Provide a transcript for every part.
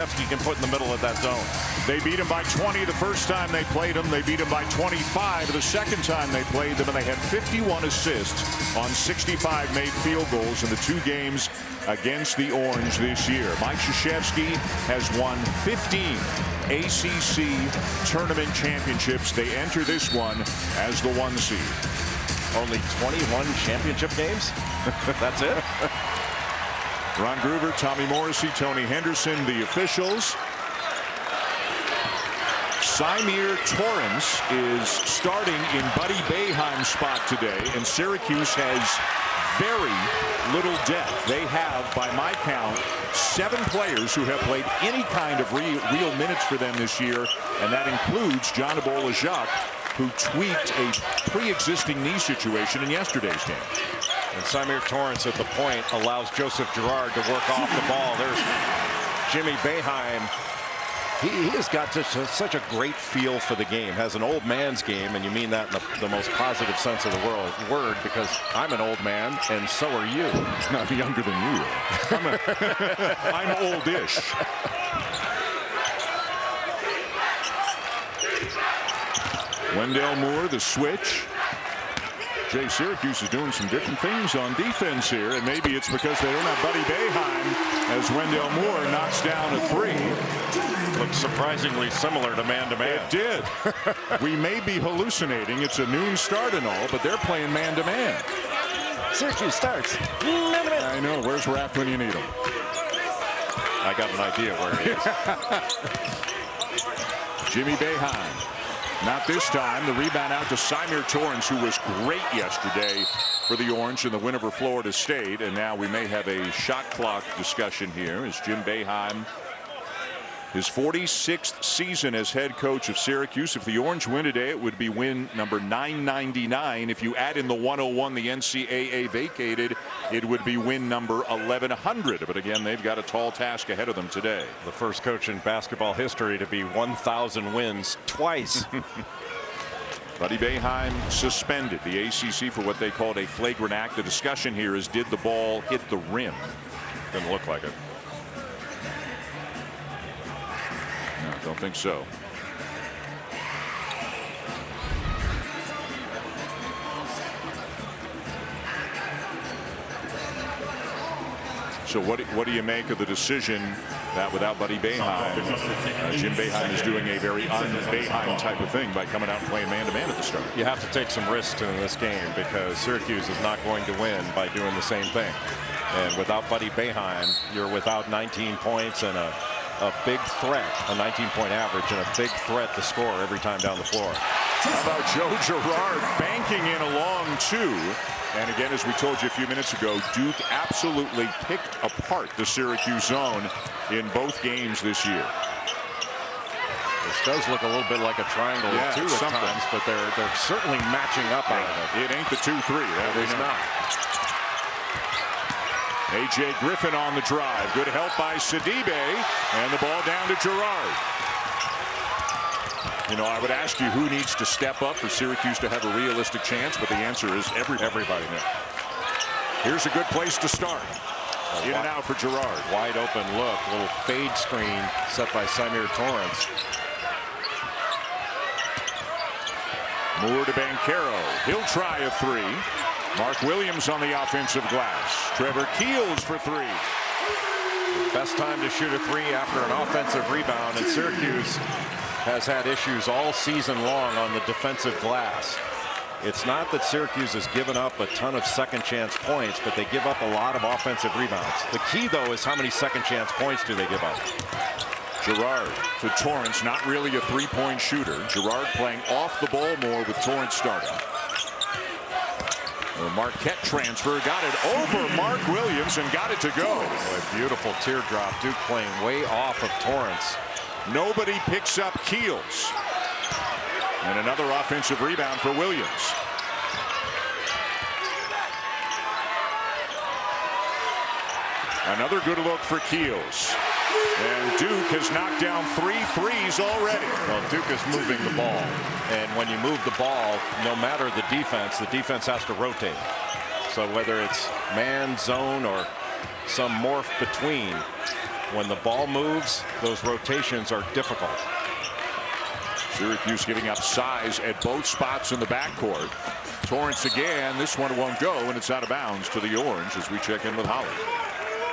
You can put in the middle of that zone. They beat him by 20 the first time they played him. They beat him by 25 the second time they played them, and they had 51 assists on 65 made field goals in the 2 games against the Orange this year. Mike Krzyzewski has won 15 ACC tournament championships. They enter this one as the 1 seed. Only 21 championship games? That's it? Ron Groover, Tommy Morrissey, Tony Henderson, the officials. Symir Torrance is starting in Buddy Boeheim's spot today, and Syracuse has very little depth. They have, by my count, 7 players who have played any kind of real minutes for them this year, and that includes John Jacques, who tweaked a pre-existing knee situation in yesterday's game. And Symir Torrance at the point allows Joseph Girard to work off the ball. There's Jimmy Boeheim. He has got such a great feel for the game. Has an old man's game, and you mean that in the most positive sense of the word, because I'm an old man, and so are you. Not younger than you. I'm oldish. Wendell Moore, the switch. Syracuse is doing some different things on defense here, and maybe it's because they don't have Buddy Boeheim as Wendell Moore knocks down a 3. Looks surprisingly similar to man-to-man. It did. We may be hallucinating. It's a noon start and all, but they're playing man-to-man. Syracuse starts man-to-man. I know. Where's Raft when you need him? I got an idea where he is. Jimmy Boeheim. Not this time. The rebound out to Symir Torrance, who was great yesterday for the Orange in the win over Florida State. And now we may have a shot clock discussion here as Jim Boeheim, his 46th season as head coach of Syracuse. If the Orange win today, it would be win number 999. If you add in the 101 the NCAA vacated, it would be win number 1100. But again, they've got a tall task ahead of them today. The first coach in basketball history to be 1,000 wins twice. Buddy Boeheim suspended the ACC for what they called a flagrant act. The discussion here is, did the ball hit the rim? Didn't look like it. No, don't think so. So what do you make of the decision that without Buddy Boeheim, Jim Boeheim is doing a very un-Boeheim type of thing by coming out and playing man-to-man at the start? You have to take some risks in this game because Syracuse is not going to win by doing the same thing. And without Buddy Boeheim, you're without 19 points and a big threat, a 19-point average, and a big threat to score every time down the floor. How about Joe Girard banking in a long 2? And again, as we told you a few minutes ago, Duke absolutely picked apart the Syracuse zone in both games this year. This does look a little bit like a triangle too at times, but they're certainly matching up out of it. It ain't the 2-3. That is not. A.J. Griffin on the drive. Good help by Sidibe, and the ball down to Girard. You know, I would ask you who needs to step up for Syracuse to have a realistic chance, but the answer is everybody. Here's a good place to start. In and out for Girard. Wide open look, little fade screen set by Symir Torrance. Moore to Banchero. He'll try a 3. Mark Williams on the offensive glass. Trevor Keels for 3. Best time to shoot a 3 after an offensive rebound, and Syracuse has had issues all season long on the defensive glass. It's not that Syracuse has given up a ton of second chance points, but they give up a lot of offensive rebounds. The key, though, is how many second chance points do they give up? Girard to Torrance, not really a 3-point shooter. Girard playing off the ball more with Torrance starting. The Marquette transfer, got it over Mark Williams and got it to go. Boy, beautiful teardrop. Duke playing way off of Torrance. Nobody picks up Keels. And another offensive rebound for Williams. Another good look for Keels. And Duke has knocked down 3 threes already. Well, Duke is moving the ball. And when you move the ball, no matter the defense has to rotate. So whether it's man, zone, or some morph between, When the ball moves, those rotations are difficult. Syracuse giving up size at both spots in the backcourt. Torrance again. This one won't go, and it's out of bounds to the Orange as we check in with Holly.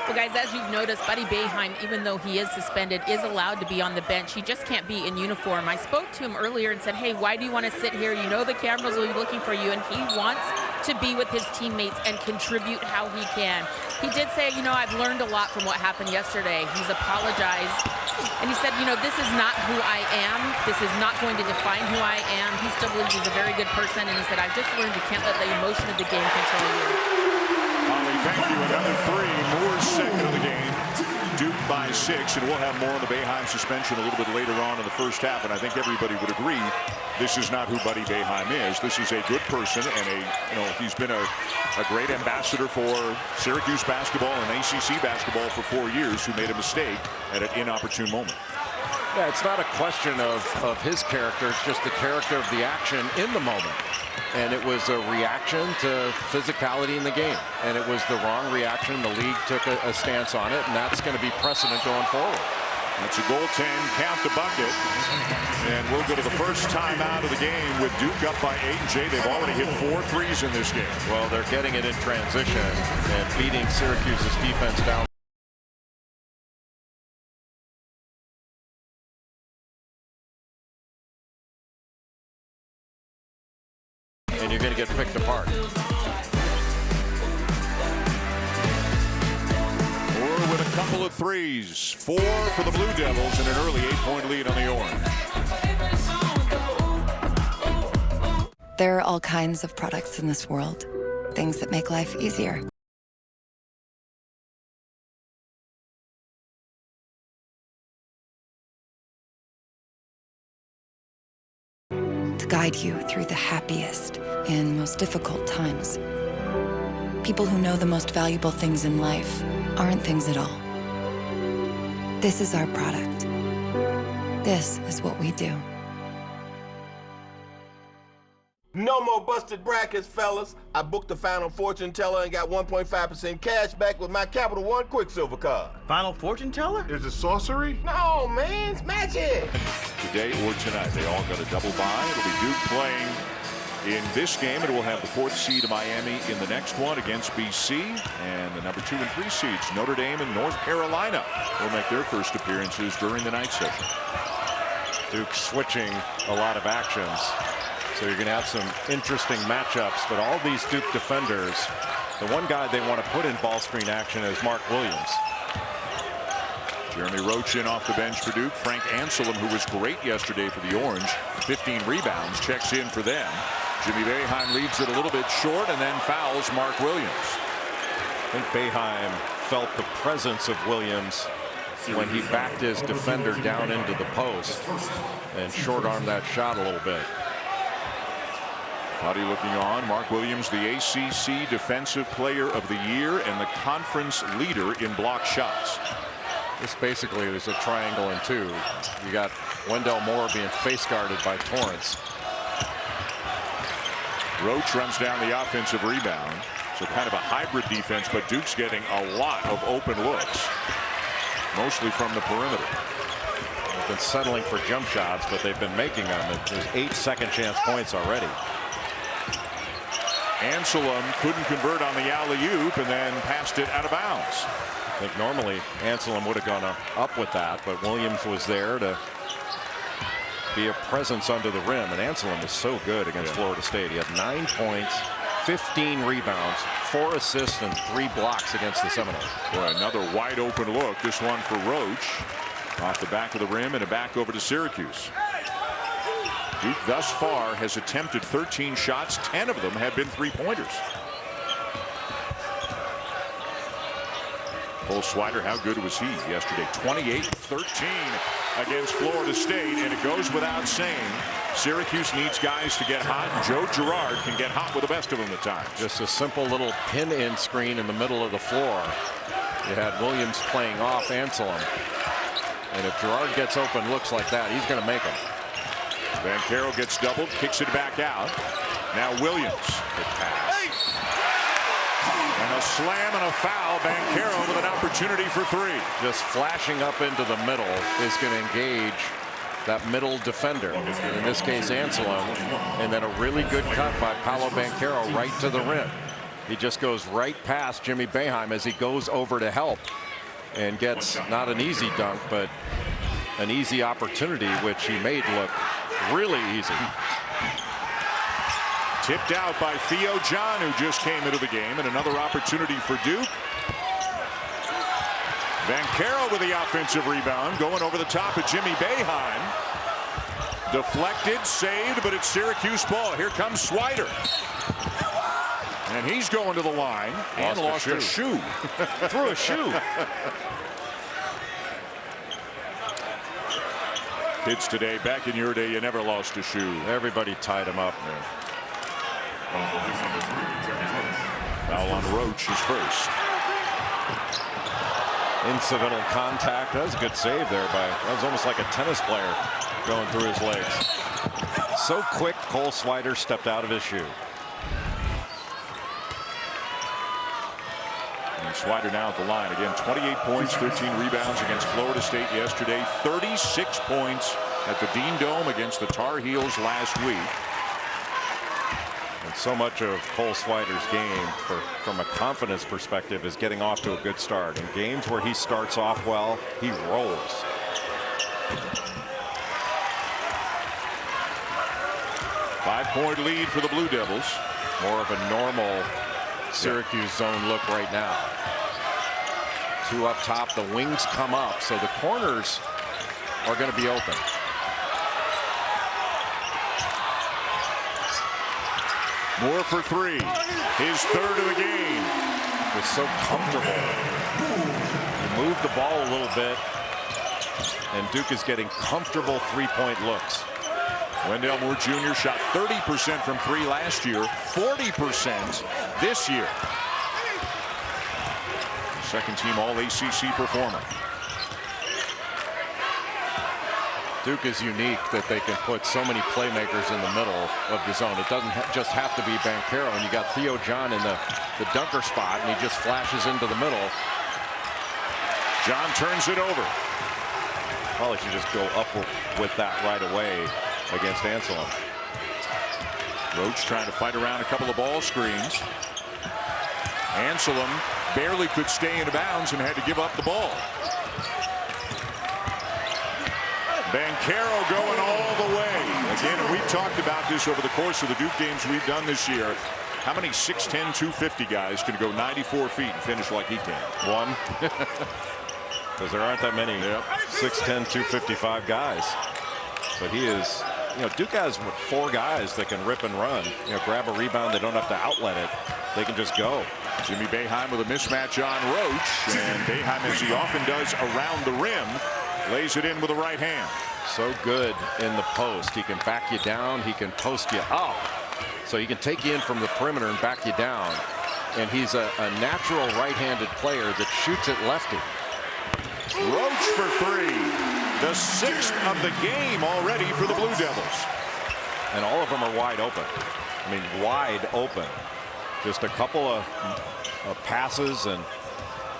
Well, guys, as you've noticed, Buddy Boeheim, even though he is suspended, is allowed to be on the bench. He just can't be in uniform. I spoke to him earlier and said, hey, why do you want to sit here? You know the cameras will be looking for you, and he wants to be with his teammates and contribute how he can. He did say, you know, I've learned a lot from what happened yesterday. He's apologized. And he said, you know, this is not who I am. This is not going to define who I am. He still believes he's a very good person. And he said, I've just learned you can't let the emotion of the game control you. Holly, thank you. Another three. Moore's second of the game. Duke by 6. And we'll have more on the Boeheim suspension a little bit later on in the first half. And I think everybody would agree this is not who Buddy Boeheim is. This is a good person, and he's been a great ambassador for Syracuse basketball and ACC basketball for 4 years, who made a mistake at an inopportune moment. Yeah, it's not a question of his character. It's just the character of the action in the moment. And it was a reaction to physicality in the game. And it was the wrong reaction. The league took a stance on it, and that's going to be precedent going forward. That's a goaltend. Count the bucket. And we'll go to the first time out of the game with Duke up by 8. And Jay, they've already hit 4 threes in this game. Well, they're getting it in transition and beating Syracuse's defense down. And you're going to get picked apart. Moore with a couple of threes. 4 for the Blue Devils and an early 8-point lead on the Orange. There are all kinds of products in this world. Things that make life easier. To guide you through the happiest and most difficult times. People who know the most valuable things in life aren't things at all. This is our product. This is what we do. No more busted brackets, fellas. I booked the final fortune teller and got 1.5% cash back with my Capital One Quicksilver card. Final fortune teller? Is it sorcery? No, man, it's magic. Today or tonight, they all got a double bye. It'll be Duke playing in this game, and we'll have the 4th seed of Miami in the next one against BC, and the number 2 and 3 seeds Notre Dame and North Carolina will make their first appearances during the night session. Duke switching a lot of actions, so you're going to have some interesting matchups. But all these Duke defenders, the one guy they want to put in ball screen action is Mark Williams. Jeremy Roach in off the bench for Duke. Frank Anselm, who was great yesterday for the Orange, 15 rebounds, checks in for them. Jimmy Boeheim leaves it a little bit short and then fouls Mark Williams. I think Boeheim felt the presence of Williams when he backed his defender down into the post and short-armed that shot a little bit. Buddy looking on. Mark Williams, the ACC Defensive Player of the Year and the conference leader in block shots. This basically is a triangle in 2. You got Wendell Moore being face guarded by Torrance. Roach runs down the offensive rebound. So kind of a hybrid defense, but Duke's getting a lot of open looks, mostly from the perimeter. They've been settling for jump shots, but they've been making them. There's 8 second chance points already. Anselm couldn't convert on the alley-oop and then passed it out of bounds. I think normally Anselm would have gone up with that, but Williams was there to be a presence under the rim, and Anselm is so good against Florida State. He had 9 points, 15 rebounds, 4 assists, and 3 blocks against the Seminoles. Boy, another wide open look. This one for Roach off the back of the rim and a back over to Syracuse. Duke thus far has attempted 13 shots. 10 of them have been 3-pointers. Cole Swider, how good was he yesterday? 28-13 against Florida State, and it goes without saying Syracuse needs guys to get hot. Joe Girard can get hot with the best of them at times. Just a simple little pin-in screen in the middle of the floor. You had Williams playing off Anselm, and if Girard gets open looks like that, he's going to make them. Vancaro gets doubled, kicks it back out. Now Williams. Good pass. And a A slam and a foul. Banchero with an opportunity for three. Just flashing up into the middle is going to engage that middle defender, in this case Anselm, and then a really good cut by Paolo Banchero right to the rim. He just goes right past Jimmy Boeheim as he goes over to help and gets not an easy dunk, but an easy opportunity, which he made look really easy. Tipped out by Theo John, who just came into the game, and another opportunity for Duke. Banchero with the offensive rebound, going over the top of Jimmy Boeheim. Deflected, saved, but it's Syracuse ball. Here comes Swider. And he's going to the line and lost a shoe. Threw a shoe. Kids today, back in your day, you never lost a shoe. Everybody tied him up. Foul on Roach is first. Incidental contact. That was a good save there that was almost like a tennis player going through his legs. So quick, Cole Swider stepped out of his shoe. And Swider now at the line again. 28 points, 13 rebounds against Florida State yesterday. 36 points at the Dean Dome against the Tar Heels last week. And so much of Cole Swider's game from a confidence perspective is getting off to a good start. In games where he starts off well, he rolls. Five-point lead for the Blue Devils. More of a normal Syracuse zone look right now. Two up top, the wings come up, so the corners are going to be open. Moore for three. His third of the game. It's so comfortable. You move the ball a little bit, and Duke is getting comfortable three-point looks. Wendell Moore Jr. shot 30% from three last year, 40% this year. Second team all ACC performer. Duke is unique that they can put so many playmakers in the middle of the zone. It doesn't just have to be Banchero, and you got Theo John in the dunker spot, and he just flashes into the middle. John turns it over. Probably should just go up with that right away against Anselm. Roach trying to fight around a couple of ball screens. Anselm barely could stay in bounds and had to give up the ball. Banchero going all the way. Again, and we've talked about this over the course of the Duke games we've done this year. How many 6'10", 250 guys can go 94 feet and finish like he can? One. Because there aren't that many 6'10", 255 guys. But he is, Duke has four guys that can rip and run. Grab a rebound, they don't have to outlet it. They can just go. Jimmy Boeheim with a mismatch on Roach. And Boeheim, as he often does around the rim, lays it in with the right hand. So good in the post. He can back you down. He can post you up. So he can take you in from the perimeter and back you down. And he's a natural right-handed player that shoots it lefty. Roach for three. The sixth of the game already for the Blue Devils. And all of them are wide open. I mean, wide open. Just a couple of passes, and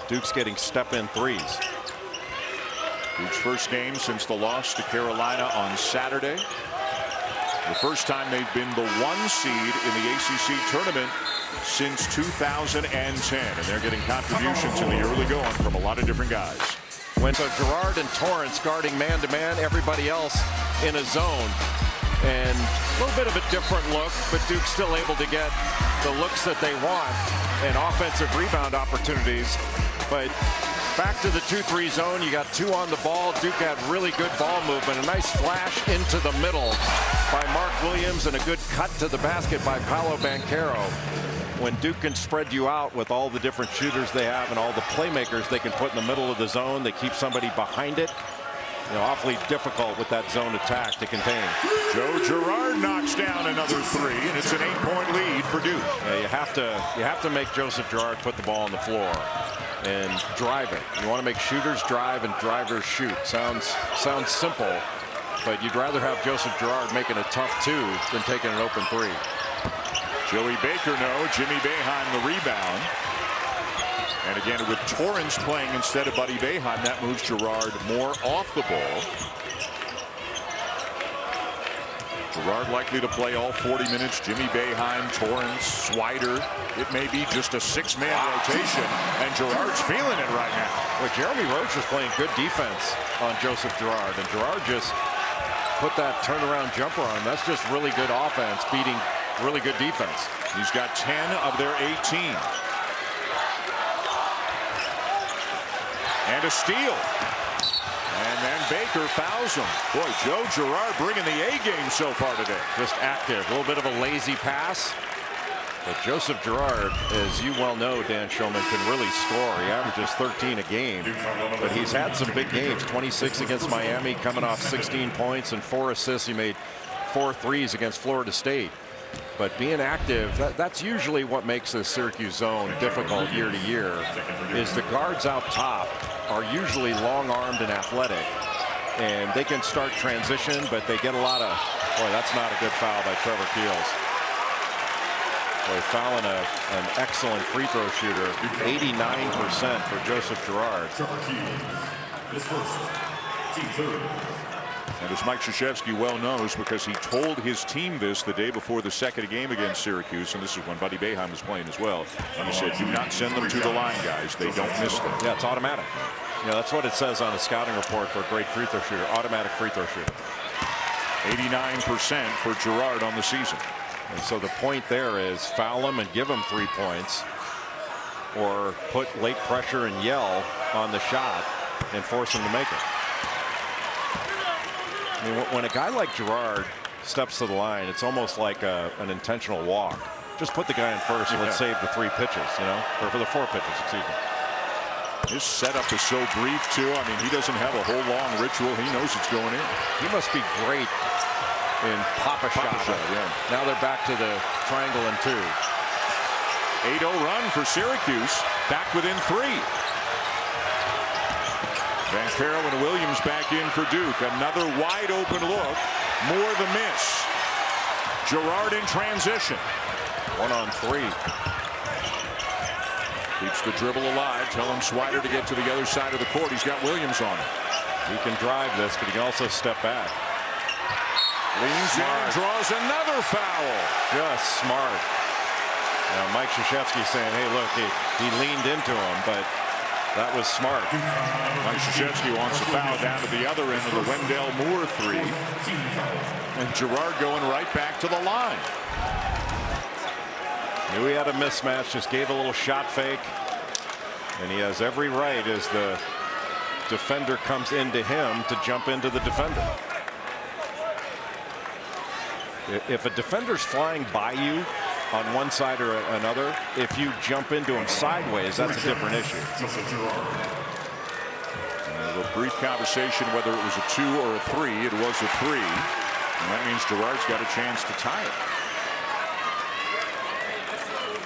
Duke's getting step-in threes. Duke's first game since the loss to Carolina on Saturday. The first time they've been the 1 seed in the ACC tournament since 2010. And they're getting contributions in the early going from a lot of different guys. So Girard and Torrance guarding man-to-man, everybody else in a zone. And a little bit of a different look, but Duke's still able to get the looks that they want and offensive rebound opportunities. But back to the 2-3 zone, you got two on the ball. Duke had really good ball movement. A nice flash into the middle by Mark Williams and a good cut to the basket by Paolo Banchero. When Duke can spread you out with all the different shooters they have and all the playmakers they can put in the middle of the zone, they keep somebody behind it. Awfully difficult with that zone attack to contain. Joe Girard knocks down another three, and it's an 8-point lead for Duke. Yeah, you have to make Joseph Girard put the ball on the floor and drive it. You want to make shooters drive and drivers shoot. Sounds simple, but you'd rather have Joseph Girard making a tough two than taking an open three. Joey Baker, no. Jimmy Boeheim the rebound. And again, with Torrance playing instead of Buddy Boeheim, that moves Girard more off the ball. Girard likely to play all 40 minutes. Jimmy Boeheim, Torrance, Swider. It may be just a 6-man rotation, and Girard's feeling it right now. Well, Jeremy Roach was playing good defense on Joseph Girard, and Girard just put that turnaround jumper on. That's just really good offense beating really good defense. He's got 10 of their 18. And a steal. And then Baker fouls him. Boy, Joe Girard bringing the A game so far today. Just active. A little bit of a lazy pass. But Joseph Girard, as you well know, Dan Shulman, can really score. He averages 13 a game. But he's had some big games. 26 against Miami, coming off 16 points and 4 assists. He made 4 threes against Florida State. But being active, that's usually what makes the Syracuse zone difficult year to year, is the guards out top are usually long-armed and athletic, and they can start transition, but they get a lot of, boy, that's not a good foul by Trevor Keels. Boy, fouling an excellent free throw shooter, 89% for Joseph Girard. And as Mike Krzyzewski well knows, because he told his team this the day before the second game against Syracuse, and this is when Buddy Boeheim was playing as well, and he said, do not send them to the line, guys. They don't miss them. Yeah, it's automatic. Yeah, that's what it says on a scouting report for a great free throw shooter, automatic free throw shooter. 89% for Girard on the season. And so the point there is foul him and give him 3 points, or put late pressure and yell on the shot and force him to make it. I mean, when a guy like Girard steps to the line, it's almost like an intentional walk. Just put the guy in first and let's save the 3 pitches, you know, or for the 4 pitches, excuse me. His setup is so brief, too. I mean, he doesn't have a whole long ritual. He knows it's going in. He must be great in pop-a shot. Yeah. Now they're back to the triangle and 2. 8-0 run for Syracuse, back within 3. Van Carroll and Williams back in for Duke. Another wide open look. Moore the miss. Girard in transition. 1 on 3. Keeps the dribble alive. Telling Swider to get to the other side of the court. He's got Williams on him. He can drive this, but he can also step back. Leans in and draws another foul. Just smart. Now Mike Krzyzewski saying, hey, look, he leaned into him, but that was smart. Mike Krzyzewski wants a foul down to the other end of the Wendell Moore 3. And Girard going right back to the line. Knew he had a mismatch, just gave a little shot fake. And he has every right as the defender comes into him to jump into the defender. If a defender's flying by you on one side or another, if you jump into him sideways, that's a different issue. A brief conversation whether it was a 2 or a 3. It was a 3. And that means Girard's got a chance to tie it.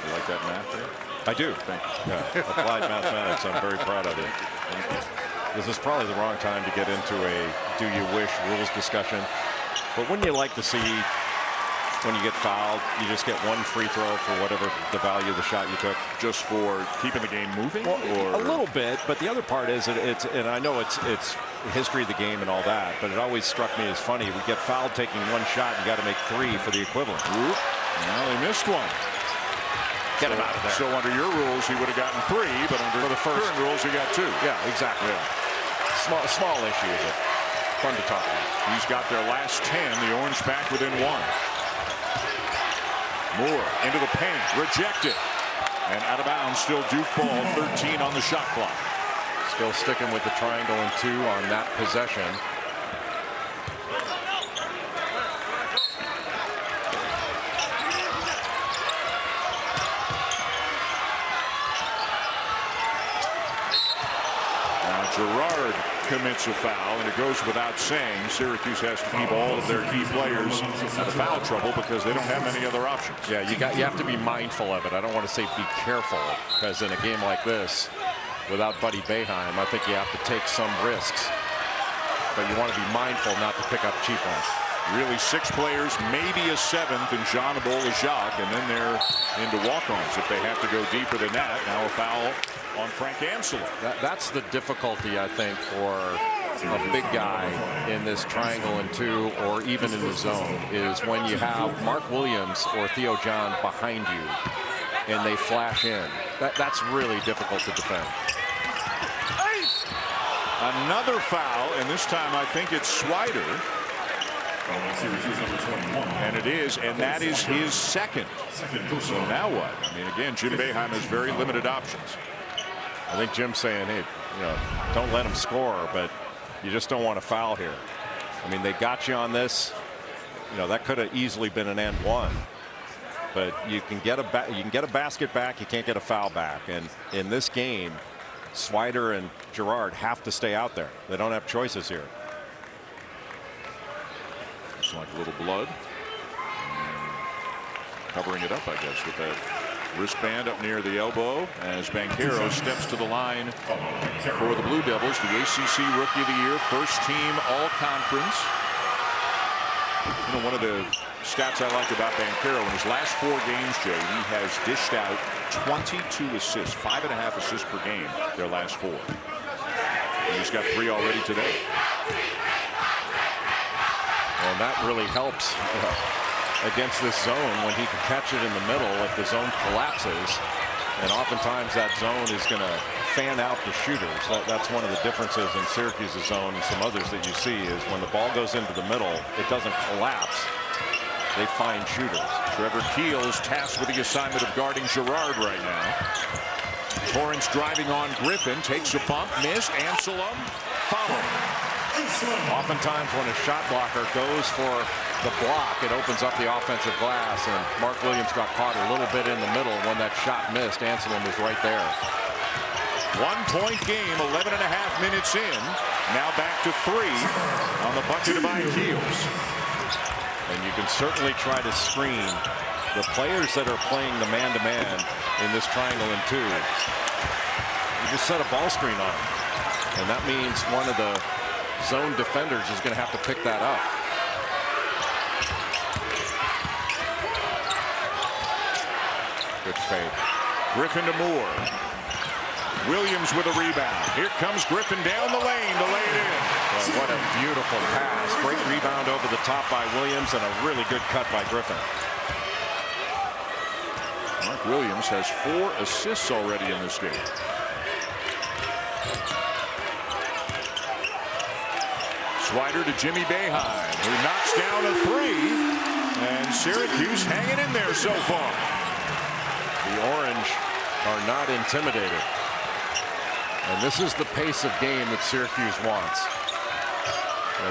You like that math there? I do. Thank you. Yeah, applied mathematics. I'm very proud of it. This is probably the wrong time to get into a do you wish rules discussion. But wouldn't you like to see, when you get fouled, you just get 1 free throw for whatever the value of the shot you took? Just for keeping the game moving? Well, or? A little bit, but the other part is it's and I know it's history of the game and all that, but it always struck me as funny. We get fouled taking 1 shot, you got to make 3 for the equivalent. Oop. Well, they missed 1. Get him out of there. So under your rules, he would have gotten 3, but under the current rules, he got 2. Yeah, exactly. Yeah. Small issue, but fun to talk about. He's got their last 10. The Orange back within 1. Moore into the paint, rejected, and out of bounds. Still Duke ball. 13 on the shot clock. Still sticking with the triangle and 2 on that possession. Girard commits a foul, and it goes without saying Syracuse has to keep all of their key players out of foul trouble because they don't have many other options. Yeah, you have to be mindful of it. I don't want to say be careful, because in a game like this, without Buddy Boeheim, I think you have to take some risks. But you want to be mindful not to pick up cheap ones. Really 6 players, maybe a 7th, and Jean Jacques, and then they're into walk-ons if they have to go deeper than that. Now a foul on Frank Ansela. That's the difficulty, I think, for a big guy in this triangle and 2, or even in the zone, is when you have Mark Williams or Theo John behind you and they flash in. That's really difficult to defend. Another foul, and this time I think it's Swider. And it is, and that is his second. So now what? I mean, again, Jim Boeheim has very limited options. I think Jim's saying, hey, don't let him score, but you just don't want to foul here. I mean, they got you on this. That could have easily been an and 1. But you can get a basket back. You can't get a foul back. And in this game, Swider and Girard have to stay out there. They don't have choices here. It's like a little blood. Covering it up, I guess, with that wristband up near the elbow as Banchero steps to the line for the Blue Devils, the ACC Rookie of the Year, first team all-conference. One of the stats I like about Banchero, in his last 4 games, Jay, he has dished out 22 assists, 5.5 assists per game, their last 4. He's got 3 already today. And that really helps against this zone when he can catch it in the middle if the zone collapses. And oftentimes that zone is going to fan out the shooters. That's one of the differences in Syracuse's zone and some others that you see, is when the ball goes into the middle, it doesn't collapse. They find shooters. Trevor Keels tasked with the assignment of guarding Girard right now. Torrance driving on Griffin, takes a bump, miss. Ansela following. Oftentimes when a shot blocker goes for the block, it opens up the offensive glass, and Mark Williams got caught a little bit in the middle when that shot missed. Ansela was right there. 1-point game, 11.5 minutes in. Now back to 3 on the bucket by Keels. And you can certainly try to screen the players that are playing the man-to-man in this triangle and 2. You just set a ball screen on them, and that means one of the zone defenders is going to have to pick that up. Good fake. Griffin to Moore. Williams with a rebound. Here comes Griffin down the lane to lay it in. Well, what a beautiful pass. Great rebound over the top by Williams, and a really good cut by Griffin. Mark Williams has 4 assists already in this game. Swider to Jimmy Boeheim, who knocks down a 3, and Syracuse hanging in there so far. The Orange are not intimidated, and this is the pace of game that Syracuse wants.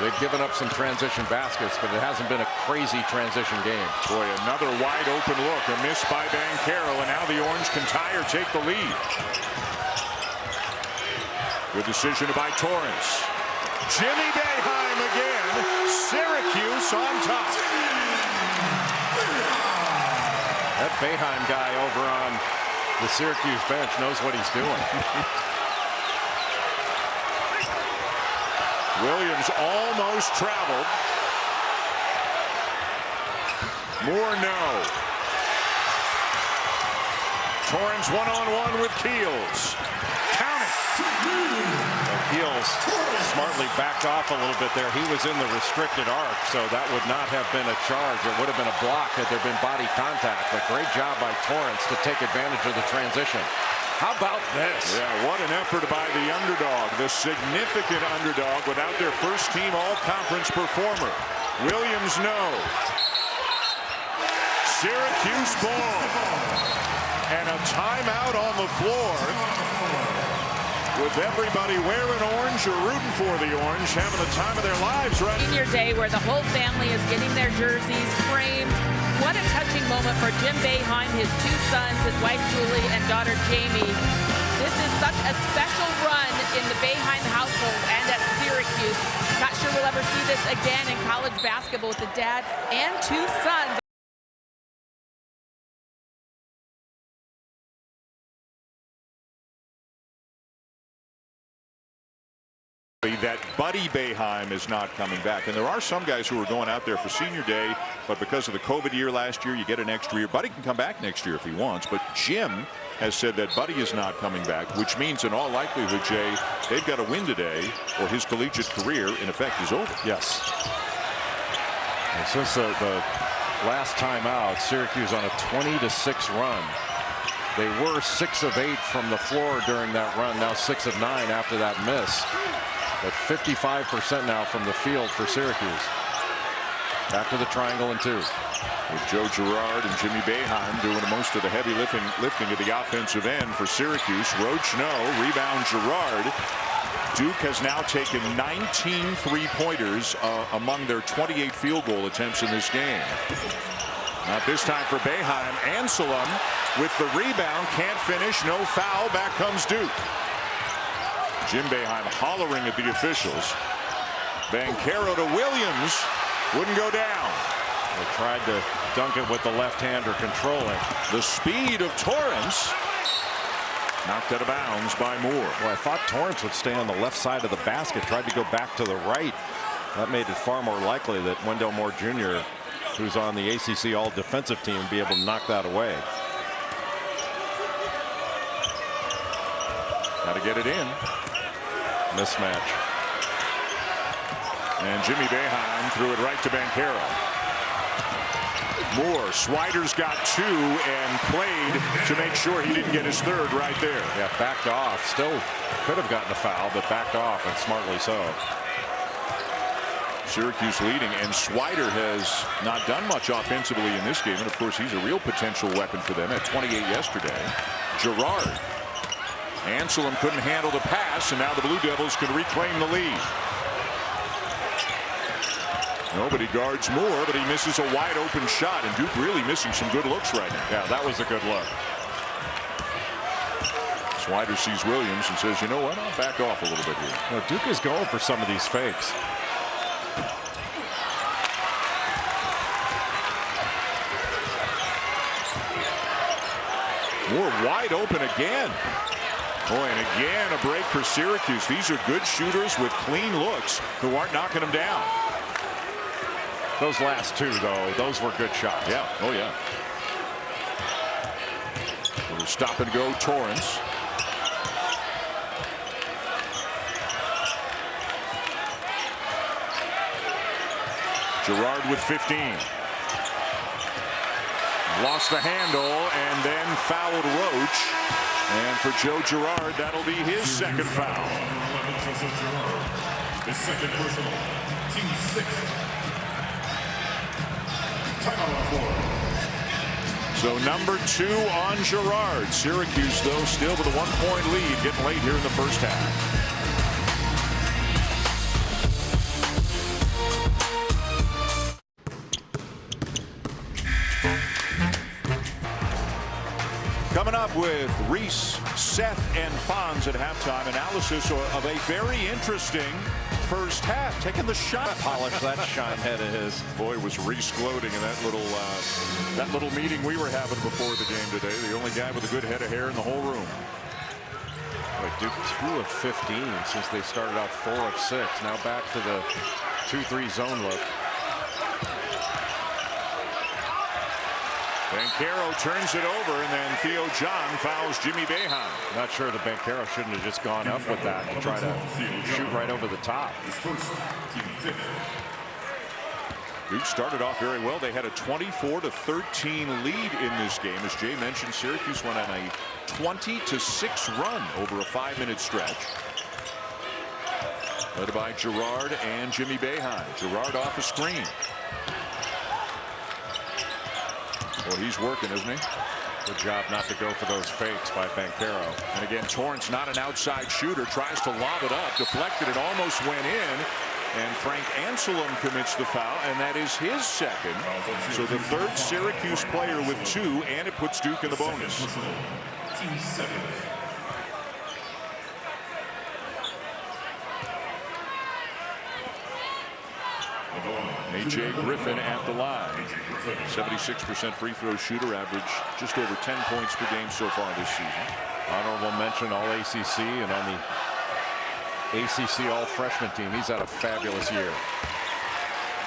They've given up some transition baskets, but it hasn't been a crazy transition game. Boy, another wide open look, a miss by Banchero, and now the Orange can tie or take the lead. Good decision by Torrance. Jimmy Boeheim again. Syracuse on top. That Boeheim guy over on the Syracuse bench knows what he's doing. Williams almost traveled. Moore, no. Torrance one-on-one with Keels. Count it. Keels smartly backed off a little bit there. He was in the restricted arc, so that would not have been a charge. It would have been a block had there been body contact. But great job by Torrance to take advantage of the transition. How about this? Yeah, what an effort by the underdog, the significant underdog without their first team all-conference performer. Williams, no. Syracuse ball. And a timeout on the floor. With everybody wearing orange or rooting for the Orange, having the time of their lives right Senior day where the whole family is getting their jerseys framed. What a touching moment for Jim Boeheim, his 2 sons, his wife Julie, and daughter Jamie. This is such a special run in the Boeheim household and at Syracuse. Not sure we'll ever see this again in college basketball with the dad and 2 sons. that Buddy Boeheim is not coming back. And there are some guys who are going out there for senior day, but because of the COVID year last year, you get an extra year. Buddy can come back next year if he wants, but Jim has said that Buddy is not coming back, which means in all likelihood, Jay, they've got to win today or his collegiate career in effect is over. Yes. And since the last time out, Syracuse on a 20-6 run. They were 6 of 8 from the floor during that run, now 6 of 9 after that miss. But 55% now from the field for Syracuse. Back to the triangle and 2. With Joe Girard and Jimmy Boeheim doing most of the heavy lifting at the offensive end for Syracuse. Roach no, rebound Girard. Duke has now taken 19 3-pointers among their 28 field goal attempts in this game. Not this time for Boeheim. Anselm with the rebound, can't finish, no foul. Back comes Duke. Jim Boeheim hollering at the officials. Banchero to Williams, wouldn't go down. They tried to dunk it with the left hand or control it. The speed of Torrance. Knocked out of bounds by Moore. Well, I thought Torrance would stay on the left side of the basket, tried to go back to the right. That made it far more likely that Wendell Moore Jr., who's on the ACC all-defensive team, would be able to knock that away. Got to get it in. Mismatch. And Jimmy Boeheim threw it right to Banchero. Moore, Swider's got 2 and played to make sure he didn't get his 3rd right there. Yeah, backed off. Still could have gotten a foul, but backed off, and smartly so. Syracuse leading, and Swider has not done much offensively in this game, and of course he's a real potential weapon for them at 28 yesterday. Girard. Anselm couldn't handle the pass, and now the Blue Devils can reclaim the lead. Nobody guards Moore, but he misses a wide open shot, and Duke really missing some good looks right now. Yeah, that was a good look. Swider sees Williams and says, you know what, I'll back off a little bit here. Well, Duke is going for some of these fakes. Moore wide open again. Boy, and again a break for Syracuse. These are good shooters with clean looks who aren't knocking them down. Those last 2, though, those were good shots. Yeah. Oh, yeah. Little stop and go Torrance. Girard with 15. Lost the handle and then fouled Roach. And for Joe Girard, that'll be his second foul. The second personal. Team 6. So number 2 on Girard. Syracuse, though, still with a 1-point lead, getting late here in the first half. Coming up with Reese, Seth, and Fonz at halftime. Analysis of a very interesting first half. Taking the shot. Polish that shot head of his. Boy, was Reese gloating in that little meeting we were having before the game today. The only guy with a good head of hair in the whole room. Boy, Duke 2 of 15 since they started out 4 of 6. Now back to the 2-3 zone look. Banchero turns it over, and then Theo John fouls Jimmy Boeheim. Not sure the Banchero shouldn't have just gone up with that and try to shoot right over the top. Duke started off very well. They had a 24-13 lead in this game. As Jay mentioned, Syracuse went on a 20-6 run over a 5-minute stretch. Led by Girard and Jimmy Boeheim. Girard off a screen. Well, he's working, isn't he? Good job not to go for those fakes by Banchero. And again, Torrance, not an outside shooter, tries to lob it up, deflected it, almost went in. And Frank Anselm commits the foul, and that is his second. So the 3rd Syracuse player with 2, and it puts Duke in the bonus. Team 7. A.J. Griffin at the line. 76% free throw shooter, average just over 10 points per game so far this season. Honorable mention all ACC, and on the ACC all-freshman team. He's had a fabulous year.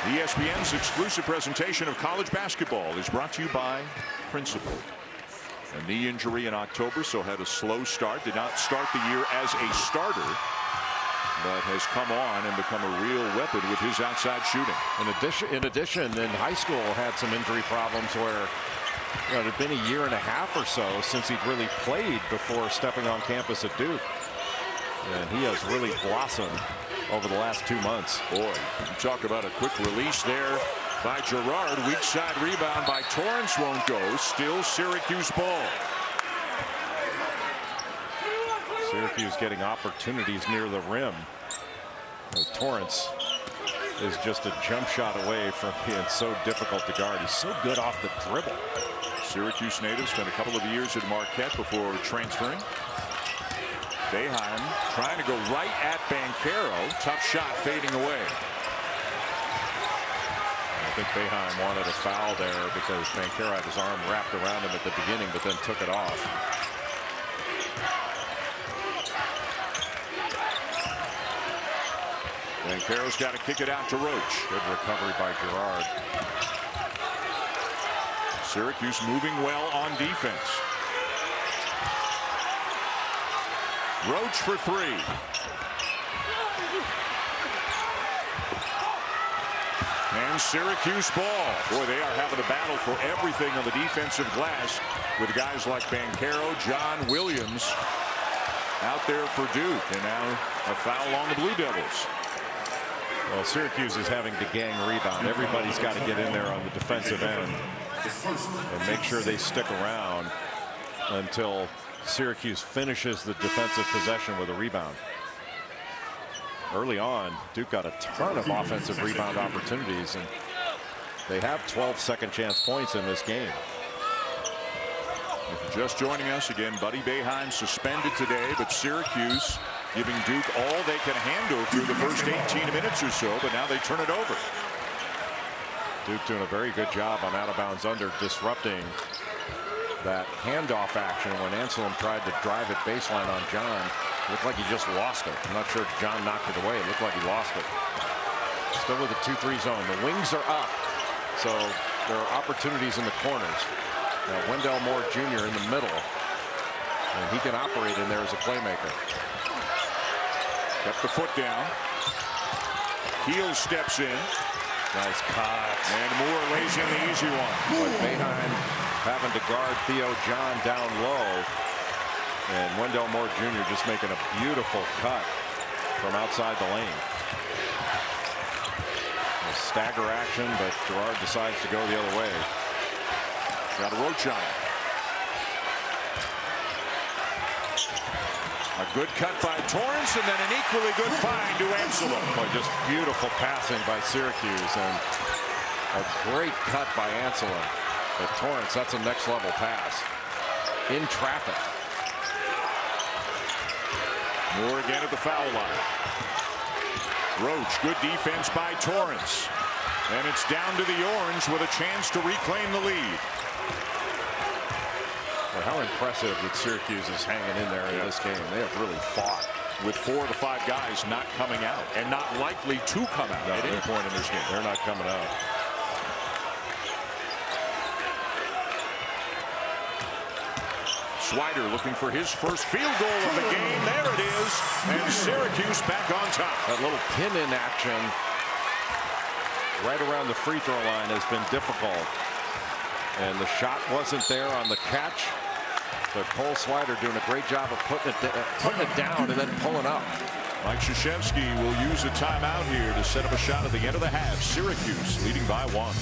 ESPN's exclusive presentation of college basketball is brought to you by Principal. A knee injury in October, so had a slow start. Did not start the year as a starter, but has come on and become a real weapon with his outside shooting. In addition, in high school had some injury problems where it had been a year and a half or so since he'd really played before stepping on campus at Duke. And he has really blossomed over the last 2 months. Boy, you talk about a quick release there by Girard. Weak side rebound by Torrance won't go. Still Syracuse ball. Syracuse getting opportunities near the rim. Torrance is just a jump shot away from being so difficult to guard. He's so good off the dribble. Syracuse native, spent a couple of years at Marquette before transferring. Boeheim trying to go right at Banchero. Tough shot fading away. I think Boeheim wanted a foul there because Banchero had his arm wrapped around him at the beginning, but then took it off. Banchero's got to kick it out to Roach. Good recovery by Girard. Syracuse moving well on defense. Roach for three. And Syracuse ball. Boy, they are having a battle for everything on the defensive glass with guys like Banchero, John Williams out there for Duke. And now a foul on the Blue Devils. Well, Syracuse is having to gang rebound. Everybody's got to get in there on the defensive end and make sure they stick around until Syracuse finishes the defensive possession with a rebound. Early on, Duke got a ton of offensive rebound opportunities, and they have 12 second chance points in this game. If you're just joining us again, Buddy Boeheim suspended today, but Syracuse giving Duke all they can handle through the first 18 minutes or so, but now they turn it over. Duke doing a very good job on out of bounds under, disrupting that handoff action when Anselm tried to drive it baseline on John. Looked like he just lost it. I'm not sure if John knocked it away. It looked like he lost it. Still with the 2-3 zone. The wings are up, so there are opportunities in the corners. Now Wendell Moore Jr. in the middle, and he can operate in there as a playmaker. Kept the foot down. Keels steps in. Nice cut. And Moore lays in the easy one. But Boeheim having to guard Theo John down low. And Wendell Moore Jr. just making a beautiful cut from outside the lane. A stagger action, but Girard decides to go the other way. Got a Roach on it. A good cut by Torrance, and then an equally good find to Anselm. Boy, just beautiful passing by Syracuse, and a great cut by Anselm. But Torrance, that's a next level pass. In traffic. Moore again at the foul line. Roach, good defense by Torrance. And it's down to the Orange with a chance to reclaim the lead. Well, how impressive that Syracuse is hanging in there in this game. They have really fought. With 4 of the 5 guys not coming out and not likely to come out at any point in this game. They're not coming out. Swider looking for his first field goal of the game. There it is. And Syracuse back on top. That little pin-in action right around the free throw line has been difficult. And the shot wasn't there on the catch. But Cole Swider doing a great job of putting it down and then pulling up. Mike Krzyzewski will use a timeout here to set up a shot at the end of the half. Syracuse leading by 1.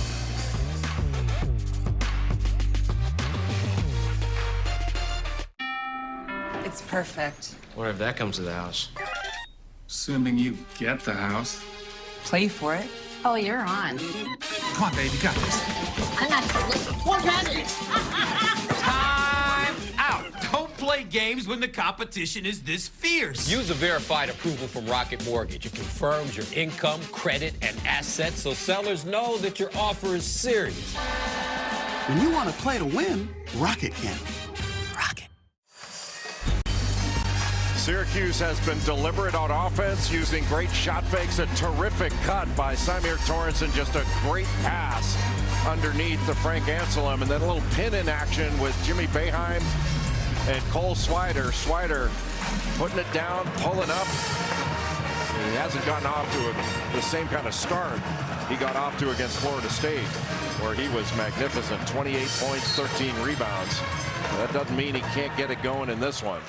It's perfect. What if that comes to the house? Assuming you get the house. Play for it. Oh, you're on. Come on, baby, got this. I'm not listening. What's happening? Time out. Don't play games when the competition is this fierce. Use a verified approval from Rocket Mortgage. It confirms your income, credit, and assets so sellers know that your offer is serious. When you want to play to win, Rocket can. Rocket. Syracuse has been deliberate on offense, using great shot fakes, a terrific cut by Symir Torrance, and just a great pass underneath to Frank Anselem, and then a little pin in action with Jimmy Boeheim and Cole Swider. Swider putting it down, pulling up. He hasn't gotten off to the same kind of start he got off to against Florida State, where he was magnificent. 28 points, 13 rebounds. That doesn't mean he can't get it going in this one.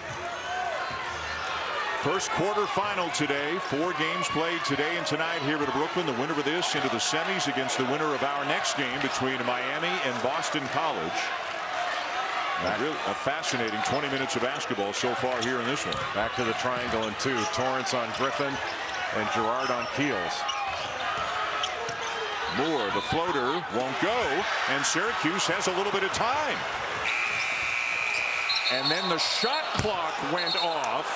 First quarter final today. 4 games played today and tonight here at Brooklyn. The winner of this into the semis against the winner of our next game between Miami and Boston College. A fascinating 20 minutes of basketball so far here in this one. Back to the triangle in 2. Torrance on Griffin and Girard on Keels. Moore, the floater, won't go, and Syracuse has a little bit of time. And then the shot clock went off,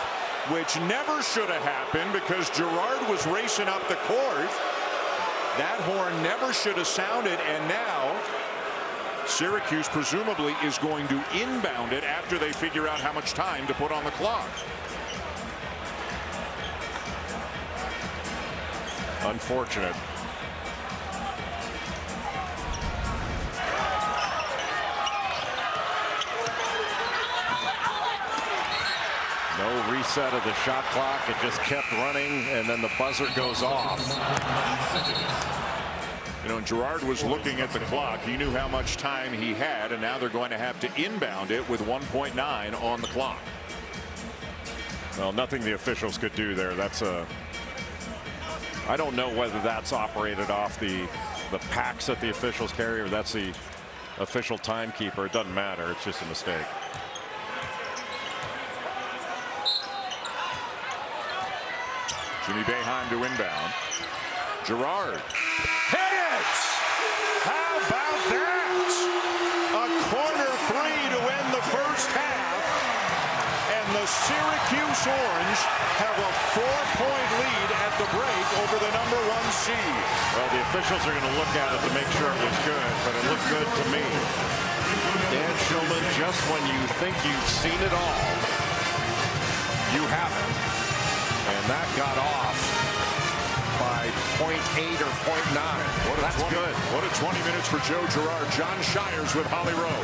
which never should have happened because Girard was racing up the court. That horn never should have sounded, and now Syracuse presumably is going to inbound it after they figure out how much time to put on the clock. Unfortunate. No reset of the shot clock. It just kept running, and then the buzzer goes off. You know, Girard was looking at the clock. He knew how much time he had, and now they're going to have to inbound it with 1.9 on the clock. Well, nothing the officials could do there. That's a... I don't know whether that's operated off the packs that the officials carry, or that's the official timekeeper. It doesn't matter. It's just a mistake. Jimmy Boeheim to inbound. Girard. Hit it! How about that? A corner 3 to end the first half. And the Syracuse Orange have a 4-point lead at the break over the #1 seed. Well, the officials are going to look at it to make sure it was good, but it looked good to me. Dan Shulman, just when you think you've seen it all, you haven't. And that got off by 0.8 or 0.9. That's good. What a 20 minutes for Joe Girard. John Shires with Holly Rowe.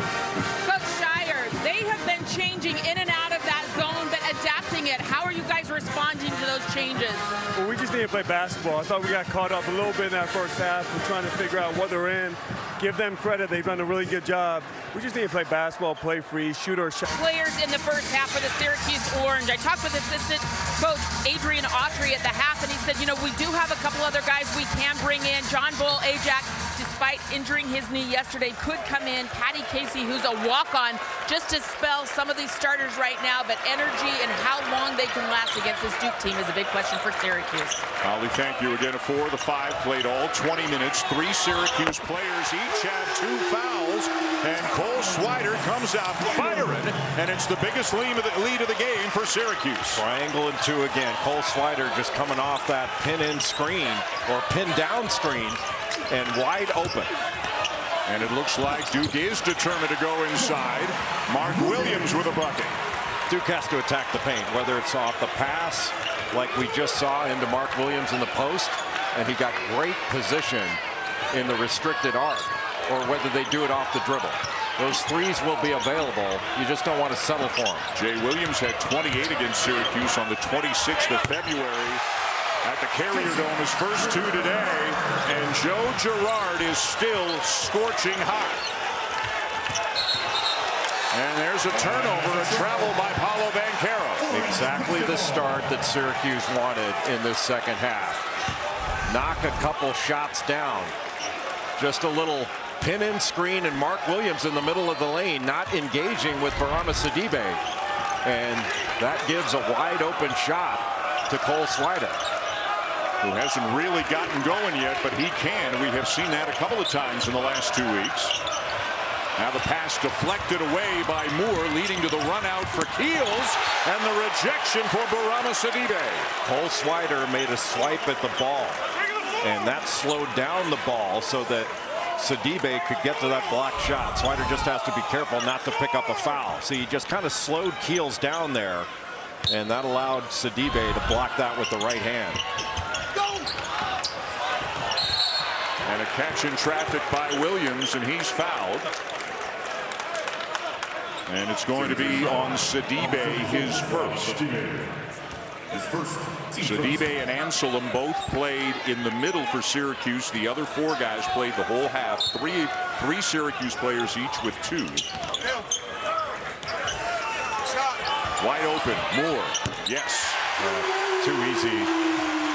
Coach Shires, they have been changing in and out of that zone, but adapting it. How are you guys responding to those changes? Well, we just need to play basketball. I thought we got caught up a little bit in that first half. We're trying to figure out what they're in. Give them credit. They've done a really good job. We just need to play basketball, play free, shoot our shot. Players in the first half for the Syracuse Orange. I talked with assistant coach Adrian Autry at the half, and he said, you know, we do have a couple other guys we can bring in. John Bull-Ajax, despite injuring his knee yesterday, could come in. Patty Casey, who's a walk-on, just to spell some of these starters right now, but energy and how long they can last against this Duke team is a big question for Syracuse. Holly, thank you again. 4 of the 5 played all 20 minutes. 3 Syracuse players each have 2 fouls, and Cole Swider comes out firing, and it's the biggest lead of the game for Syracuse. Triangle and 2 again. Cole Swider just coming off that pin-in screen or pin-down screen and wide open. And it looks like Duke is determined to go inside. Mark Williams with a bucket. Duke has to attack the paint, whether it's off the pass like we just saw into Mark Williams in the post, and he got great position in the restricted arc, or whether they do it off the dribble. Those threes will be available. You just don't want to settle for them. Jay Williams had 28 against Syracuse on the 26th of February at the Carrier Dome, his first 2 today, and Joe Girard is still scorching hot. And there's a turnover, a travel by Paolo Banchero. Exactly the start that Syracuse wanted in this second half. Knock a couple shots down. Just a little pin-in screen, and Mark Williams in the middle of the lane, not engaging with Barama Sidibe. And that gives a wide open shot to Cole Swider, who hasn't really gotten going yet, but he can. We have seen that a couple of times in the last 2 weeks. Now the pass deflected away by Moore, leading to the run out for Keels, and the rejection for Barama Sidibe. Cole Swider made a swipe at the ball, and that slowed down the ball so that Sidibe could get to that blocked shot. Swider just has to be careful not to pick up a foul. See, he just kind of slowed Keels down there, And that allowed Sidibe to block that with the right hand. And a catch in traffic by Williams, and he's fouled. And it's going to be on Sidibe, his first. Sidibe and Anselm both played in the middle for Syracuse. The other 4 guys played the whole half. Three Syracuse players each with 2. Wide open, Moore. Yes. Too easy.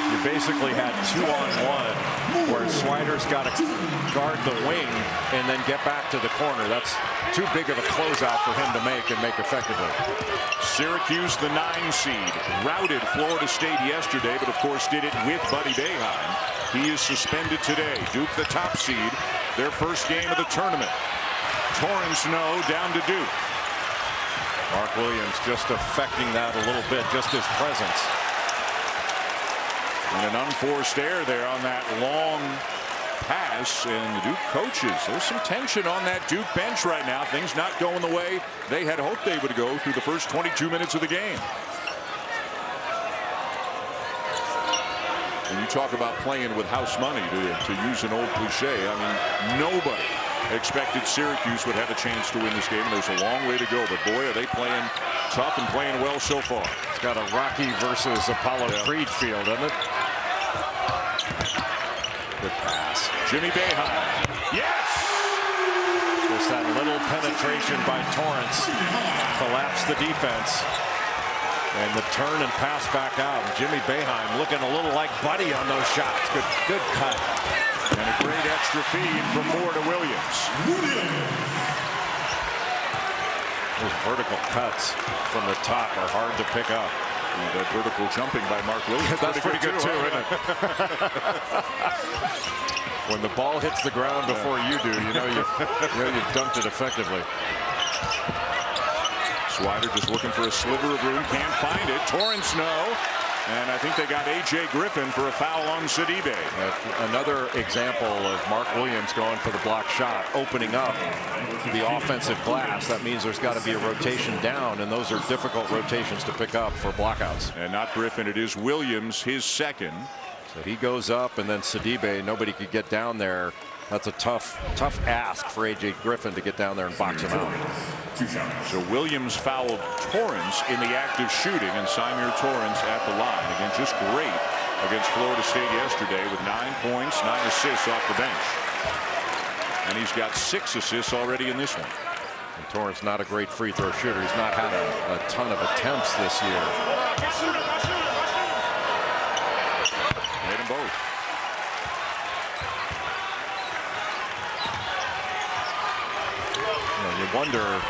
You basically had 2-on-1 where Swider's got to guard the wing and then get back to the corner. That's too big of a closeout for him to make and make effectively. Syracuse, the 9 seed, routed Florida State yesterday, but of course did it with Buddy Boeheim. He is suspended today. Duke, the top seed, their first game of the tournament. Torrance, no, down to Duke. Mark Williams just affecting that a little bit, just his presence. And an unforced error there on that long pass, and the Duke coaches. There's some tension on that Duke bench right now. Things not going the way they had hoped they would go through the first 22 minutes of the game. When you talk about playing with house money, to use an old cliche, I mean, nobody expected Syracuse would have a chance to win this game, and there's a long way to go. But boy, are they playing tough and playing well so far. It's got a Rocky versus Apollo Creed feel, doesn't it? Good pass. Jimmy Boeheim. Yes! Just that little penetration by Torrance collapsed the defense. And the turn and pass back out. And Jimmy Boeheim looking a little like Buddy on those shots. Good cut. And a great extra feed from Moore to Williams. Those vertical cuts from the top are hard to pick up. And that vertical jumping by Mark Williams. That's pretty good too, isn't it? When the ball hits the ground before you do, you know you've dumped it effectively. Swider just looking for a sliver of room, can't find it. Torrance, no. And I think they got A.J. Griffin for a foul on Sidibe. Another example of Mark Williams going for the block shot, opening up the offensive glass. That means there's got to be a rotation down, and those are difficult rotations to pick up for blockouts. And not Griffin, it is Williams, his second. So he goes up, and then Sidibe, nobody could get down there. That's a tough ask for A.J. Griffin to get down there and box him out. So Williams fouled Torrance in the act of shooting, and Symir Torrance at the line. Again, just great against Florida State yesterday with 9 points, 9 assists off the bench. And he's got 6 assists already in this one. And Torrance, not a great free throw shooter. He's not had a ton of attempts this year. Made them both. You wonder,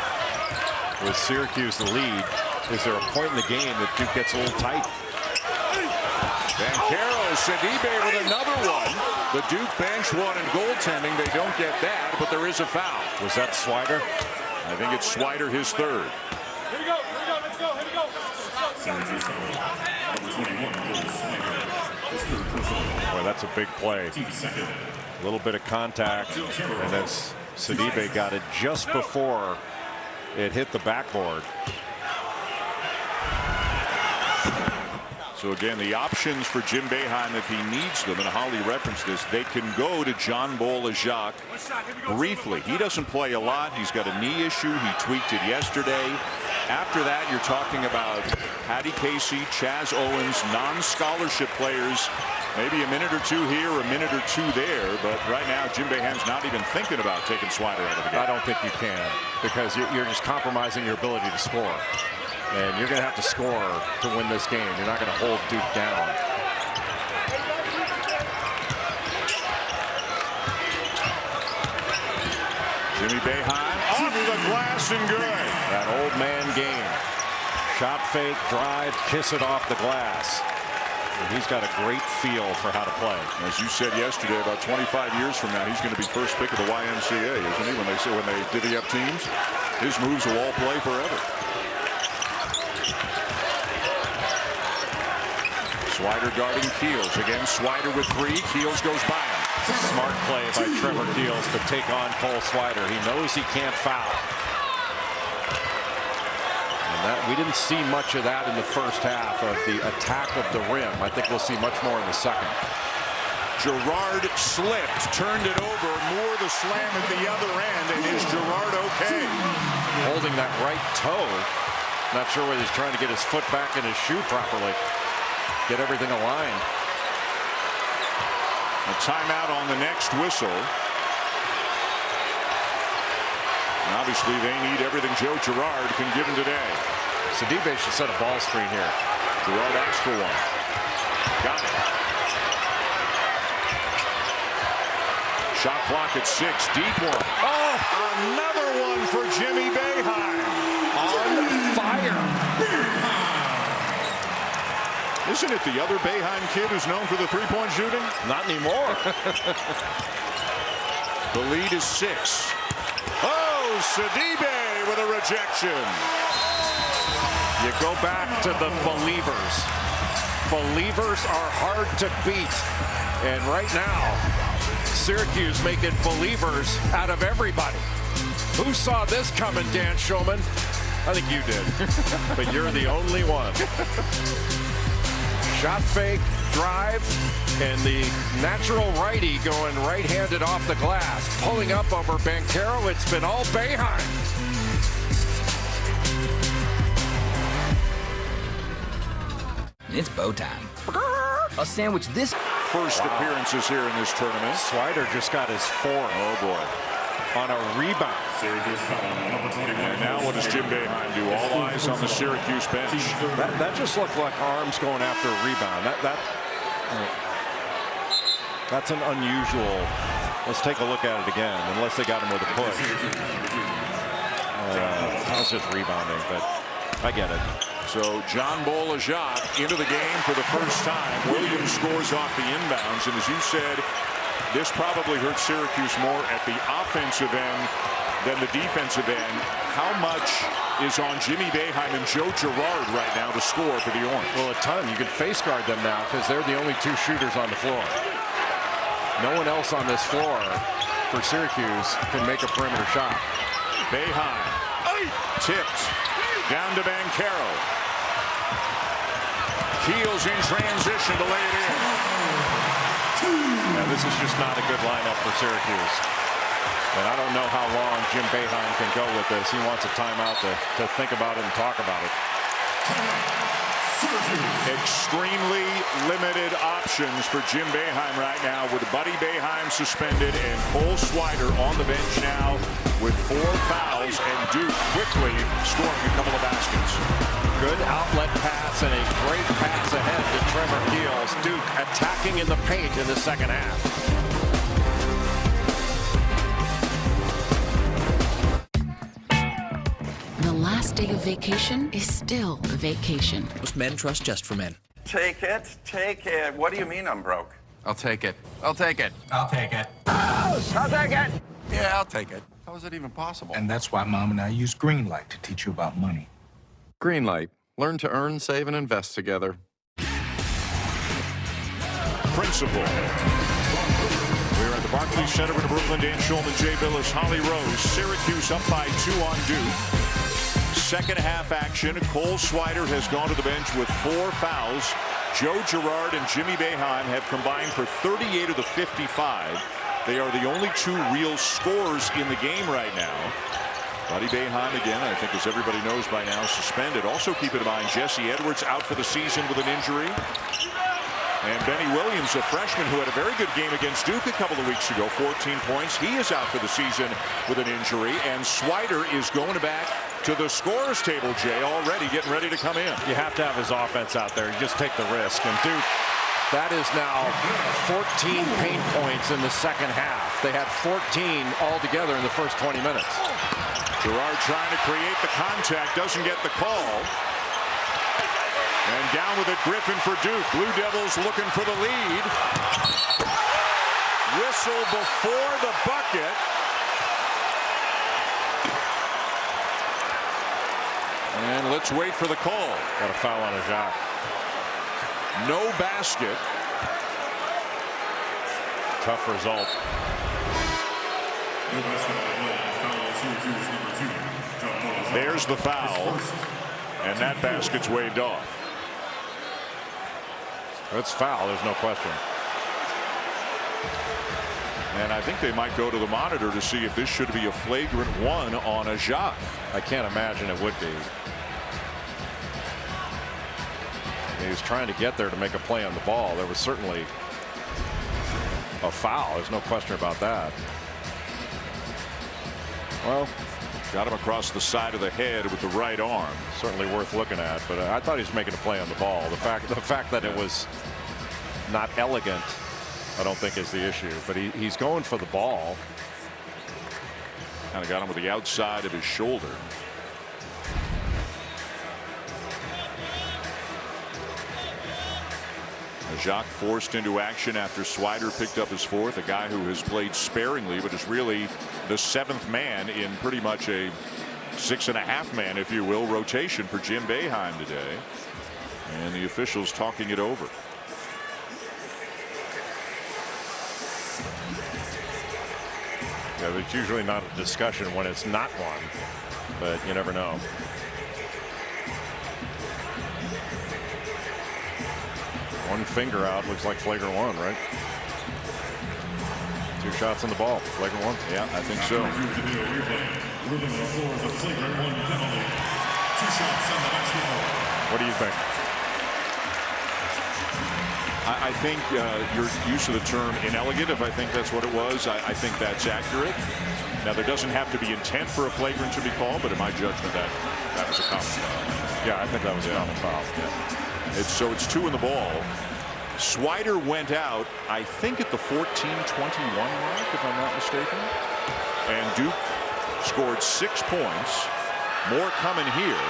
with Syracuse the lead, is there a point in the game that Duke gets a little tight? Banchero, Sidibe with another one. The Duke bench won in goaltending. They don't get that, but there is a foul. Was that Swider? I think it's Swider, his third. Here we go, let's go, here we go. Boy, that's a big play. A little bit of contact, and then Sidibe got it just before it hit the backboard. So again, the options for Jim Boeheim, if he needs them, and Holly referenced this, they can go to John Bol-Ajak briefly. He doesn't play a lot. He's got a knee issue. He tweaked it yesterday. After that, you're talking about Patty Casey, Chaz Owens, non-scholarship players. Maybe a minute or two here, a minute or two there, but right now Jim Boeheim's not even thinking about taking Swider out of the game. I don't think you can, because you're just compromising your ability to score. And you're going to have to score to win this game. You're not going to hold Duke down. Jimmy Boeheim off the glass and good. That old man game. Shot fake, drive, kiss it off the glass. And he's got a great feel for how to play. As you said yesterday, about 25 years from now, he's going to be first pick of the YMCA, isn't he? When they divvy up teams, his moves will all play forever. Swider guarding Keels. Again, Swider with 3. Keels goes by him. Smart play by Trevor Keels to take on Cole Swider. He knows he can't foul. And We didn't see much of that in the first half of the attack of the rim. I think we'll see much more in the second. Girard slipped, turned it over. Moore the slam at the other end, and is Girard okay? Holding that right toe. Not sure whether he's trying to get his foot back in his shoe properly. Get everything aligned. A timeout on the next whistle. And obviously they need everything Joe Girard can give them today. Sidibe should set a ball screen here. Girard asked for one. Got it. Shot clock at 6. Deep one. Oh, another one for Jimmy Boeheim. On fire. Isn't it the other Boeheim kid who's known for the three-point shooting? Not anymore. The lead is 6. Oh, Sidibe with a rejection. You go back to the believers. Believers are hard to beat. And right now, Syracuse making believers out of everybody. Who saw this coming, Dan Shulman? I think you did. But you're the only one. Shot fake, drive, and the natural righty going right-handed off the glass. Pulling up over Banchero. It's been all Boeheim. It's bow time. I'll sandwich this. First appearances here in this tournament. Swider just got his 4th. Oh, boy. On a rebound. And now what does Jim Boeheim do? All eyes on the Syracuse bench. That just looked like arms going after a rebound. That's an unusual. Let's take a look at it again, unless they got him with a push. That's just rebounding, but I get it. So John Bolajak into the game for the first time. Williams scores off the inbounds, and as you said, this probably hurt Syracuse more at the offensive end than the defensive end. How much is on Jimmy Boeheim and Joe Girard right now to score for the Orange? Well, a ton. You can face guard them now because they're the only 2 shooters on the floor. No one else on this floor for Syracuse can make a perimeter shot. Boeheim tipped down to Banchero. Keels in transition to lay it in. Now, this is just not a good lineup for Syracuse. And I don't know how long Jim Boeheim can go with this. He wants a timeout to think about it and talk about it. Extremely limited options for Jim Boeheim right now, with Buddy Boeheim suspended and Cole Swider on the bench now with 4 fouls, and Duke quickly scoring a couple of baskets. Good outlet pass and a great pass ahead to Trevor Keels. Duke attacking in the paint in the second half. The last day of vacation is still a vacation. Most men trust just for men. Take it, take it. What do you mean I'm broke? I'll take it. I'll take it. I'll take it. I'll take it. Yeah, I'll take it. How is it even possible? And that's why Mom and I use Greenlight to teach you about money. Greenlight. Learn to earn, save, and invest together. Principal. We're at the Barclays Center in Brooklyn. Dan Shulman, Jay Billis, Holly Rose. Syracuse up by 2 on Duke. Second half action. Cole Swider has gone to the bench with 4 fouls. Joe Girard and Jimmy Boeheim have combined for 38 of the 55. They are the only 2 real scorers in the game right now. Buddy Boeheim again, I think, as everybody knows by now, suspended. Also keep in mind Jesse Edwards out for the season with an injury. And Benny Williams, a freshman who had a very good game against Duke a couple of weeks ago, 14 points. He is out for the season with an injury. And Swider is going back to the scorer's table, Jay, already getting ready to come in. You have to have his offense out there. You just take the risk. And Duke, that is now 14 paint points in the second half. They had 14 altogether in the first 20 minutes. Girard trying to create the contact, doesn't get the call. And down with it, Griffin for Duke. Blue Devils looking for the lead. Whistle before the bucket. And let's wait for the call. Got a foul on a shot. No basket. Tough result. There's the foul. And that basket's waved off. That's foul, there's no question. And I think they might go to the monitor to see if this should be a flagrant one on a Jacques. I can't imagine it would be. He was trying to get there to make a play on the ball. There was certainly a foul. There's no question about that. Well, got him across the side of the head with the right arm. Certainly worth looking at, but I thought he was making a play on the ball. The fact that it was not elegant, I don't think is the issue, but he's going for the ball. Kind of got him with the outside of his shoulder. Jacques forced into action after Swider picked up his fourth, a guy who has played sparingly but is really the seventh man in pretty much a 6.5 man, if you will, rotation for Jim Boeheim today. And the officials talking it over. Yeah, there's usually not a discussion when it's not one, but you never know. One finger out looks like flagrant one, right? 2 shots on the ball, flagrant one. Yeah, I think so. What do you think? I think your use of the term inelegant, if I think that's what it was, I think that's accurate. Now, there doesn't have to be intent for a flagrant to be called, but in my judgment, that was a common foul. Yeah, I think that was a common foul. Yeah. So it's 2 in the ball. Swider went out, I think, at the 14-21 mark, if I'm not mistaken. And Duke scored 6 points. More coming here.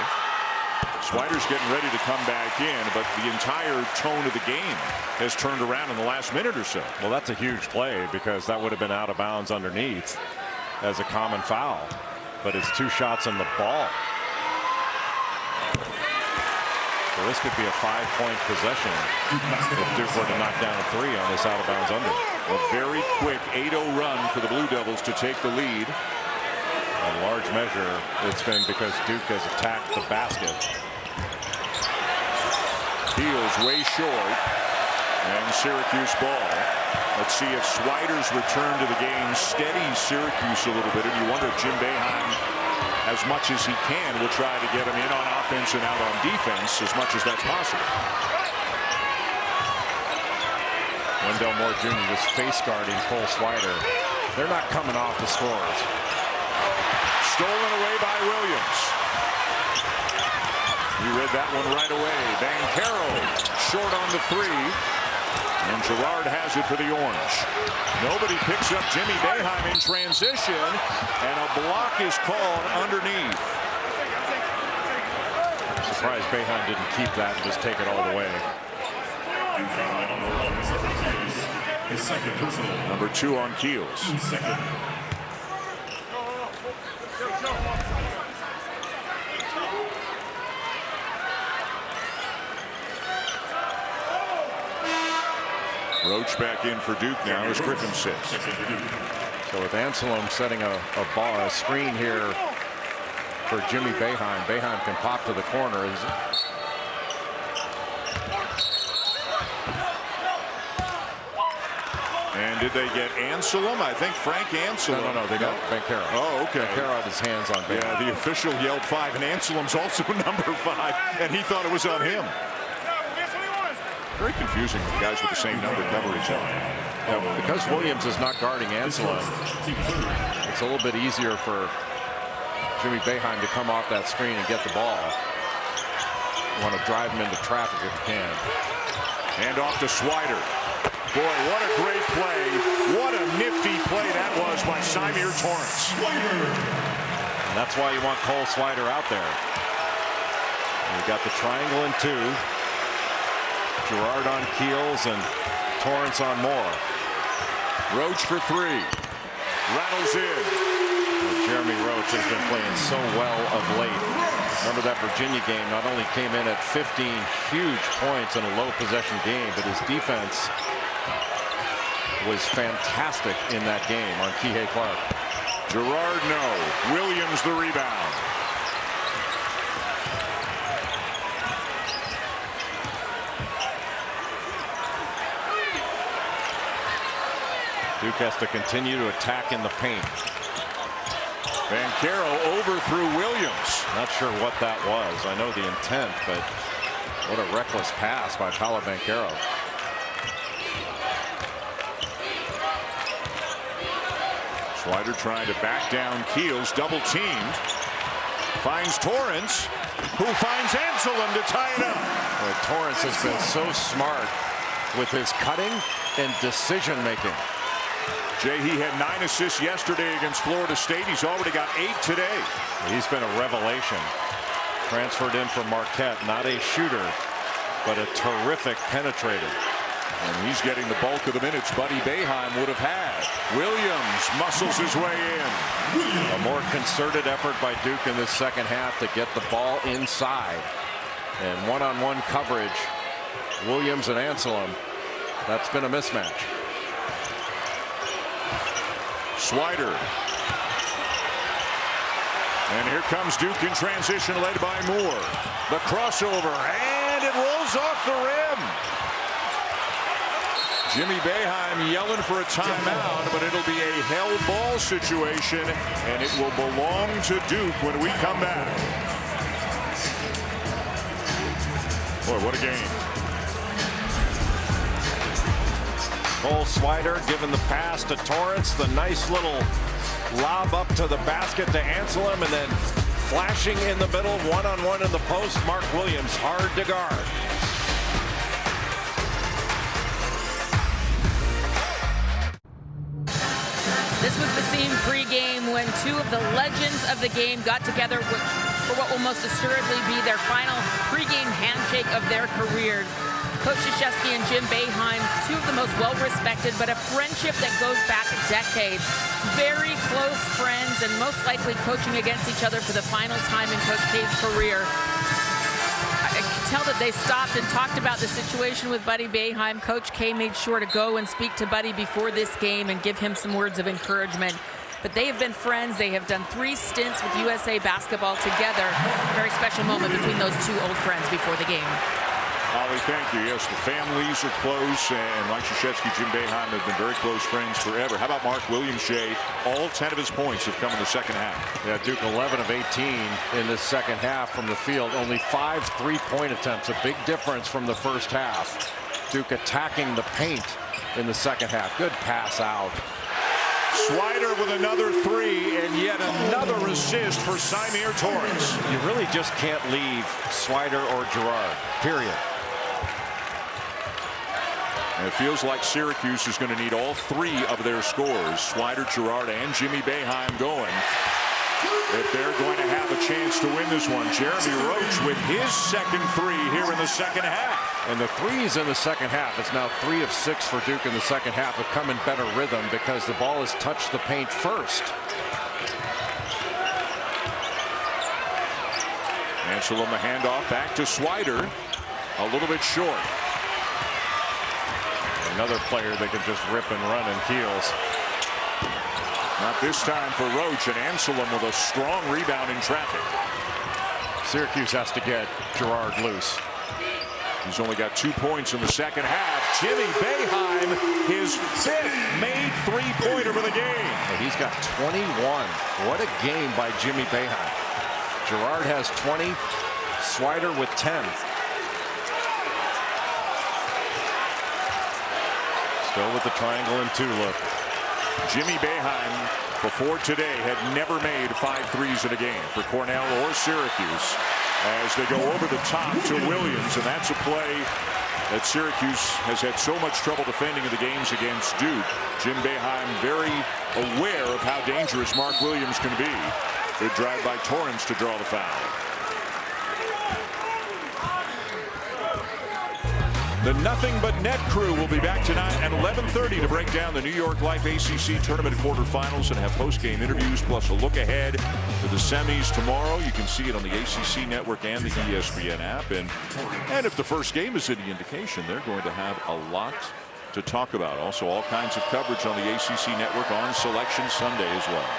Swider's getting ready to come back in, but the entire tone of the game has turned around in the last minute or so. Well, that's a huge play because that would have been out of bounds underneath as a common foul. But it's 2 shots on the ball. So this could be a 5-point possession if Duke were to knock down a 3 on this out of bounds under. A very quick 8-0 run for the Blue Devils to take the lead. In large measure, it's been because Duke has attacked the basket. Keels way short, and Syracuse ball. Let's see if Swider's return to the game steadies Syracuse a little bit, and you wonder if Jim Boeheim, as much as he can, will try to get him in on offense and out on defense as much as that's possible. Wendell Moore Jr. just face guarding Cole Swider. They're not coming off the scores. Stolen away by Williams. You read that one right away. Banchero short on the 3. And Girard has it for the Orange. Nobody picks up Jimmy Boeheim in transition. And a block is called underneath. I'm surprised Boeheim didn't keep that and just take it all the way. Number 2 on Keels. Roach back in for Duke now as Griffin sits. So with Anselm setting a screen here for Jimmy Boeheim, Boeheim can pop to the corner. And did they get Anselm? I think Frank Anselm. No, they got Banchero. Oh, okay. Banchero had his hands on Boeheim. Yeah, the official yelled 5, and Anselm's also number 5, and he thought it was on him. Very confusing with guys with the same number coverage on. Yeah, because Williams is not guarding Anselm, it's a little bit easier for Jimmy Boeheim to come off that screen and get the ball. You want to drive him into traffic if you can. And off to Swider. Boy, what a great play. What a nifty play that was by Symir Torrance. And that's why you want Cole Swider out there. You got the triangle in 2. Girard on Keels and Torrance on Moore. Roach for 3. Rattles in. Jeremy Roach has been playing so well of late. Remember that Virginia game not only came in at 15 huge points in a low possession game, but his defense was fantastic in that game on Kihei Clark. Girard, no. Williams the rebound. Duke has to continue to attack in the paint. Banchero overthrew Williams. Not sure what that was. I know the intent, but what a reckless pass by Paolo Banchero. Swider trying to back down Keels, double teamed. Finds Torrance, who finds Anselm to tie it up. Well, Torrance has been so smart with his cutting and decision making. Jay, he had 9 assists yesterday against Florida State. He's already got 8 today. He's been a revelation. Transferred in from Marquette, not a shooter, but a terrific penetrator. And he's getting the bulk of the minutes Buddy Boeheim would have had. Williams muscles his way in. A more concerted effort by Duke in this second half to get the ball inside. And one-on-one coverage, Williams and Anselm, that's been a mismatch. Swider. And here comes Duke in transition, led by Moore. The crossover, and it rolls off the rim. Jimmy Boeheim yelling for a timeout, but it'll be a hell ball situation, and it will belong to Duke when we come back. Boy, what a game. Cole Swider giving the pass to Torrance. The nice little lob up to the basket to Anselm, and then flashing in the middle, one-on-one in the post. Mark Williams hard to guard. This was the scene pre-game when two of the legends of the game got together for what will most assuredly be their final pre-game handshake of their careers. Coach Krzyzewski and Jim Boeheim, two of the most well-respected, but a friendship that goes back decades. Very close friends and most likely coaching against each other for the final time in Coach K's career. I could tell that they stopped and talked about the situation with Buddy Boeheim. Coach K made sure to go and speak to Buddy before this game and give him some words of encouragement. But they have been friends. They have done 3 stints with USA basketball together. A very special moment between those two old friends before the game. Holly, thank you. Yes, the families are close, and Mike Krzyzewski, Jim Boeheim have been very close friends forever. How about Mark Williams, Jay? All 10 of his points have come in the second half. Yeah, Duke 11 of 18 in this second half from the field. Only 5 3-point attempts, a big difference from the first half. Duke attacking the paint in the second half. Good pass out. Swider with another 3, and yet another assist for Symir Torrance. You really just can't leave Swider or Girard, period. And it feels like Syracuse is going to need all 3 of their scores, Swider, Girard, and Jimmy Boeheim going, if they're going to have a chance to win this one. Jeremy Roach with his second 3 here in the second half. And the threes in the second half, it's now 3 of 6 for Duke in the second half, have come in better rhythm because the ball has touched the paint first. Anselm a handoff back to Swider, a little bit short. Another player that can just rip and run, and Keels. Not this time for Roach, and Anselm with a strong rebound in traffic. Syracuse has to get Girard loose. He's only got 2 points in the second half. Jimmy Boeheim, his 5th made 3-pointer for the game. And he's got 21. What a game by Jimmy Boeheim. Girard has 20, Swider with 10. Still with the triangle and 2 look. Jimmy Boeheim, before today, had never made 5 threes in a game for Cornell or Syracuse, as they go over the top to Williams, and that's a play that Syracuse has had so much trouble defending in the games against Duke. Jim Boeheim very aware of how dangerous Mark Williams can be. Good drive by Torrance to draw the foul. The Nothing But Net crew will be back tonight at 11:30 to break down the New York Life ACC Tournament quarterfinals and have post-game interviews, plus a look ahead to the semis tomorrow. You can see it on the ACC network and the ESPN app. And if the first game is any indication, they're going to have a lot to talk about. Also, all kinds of coverage on the ACC network on Selection Sunday as well.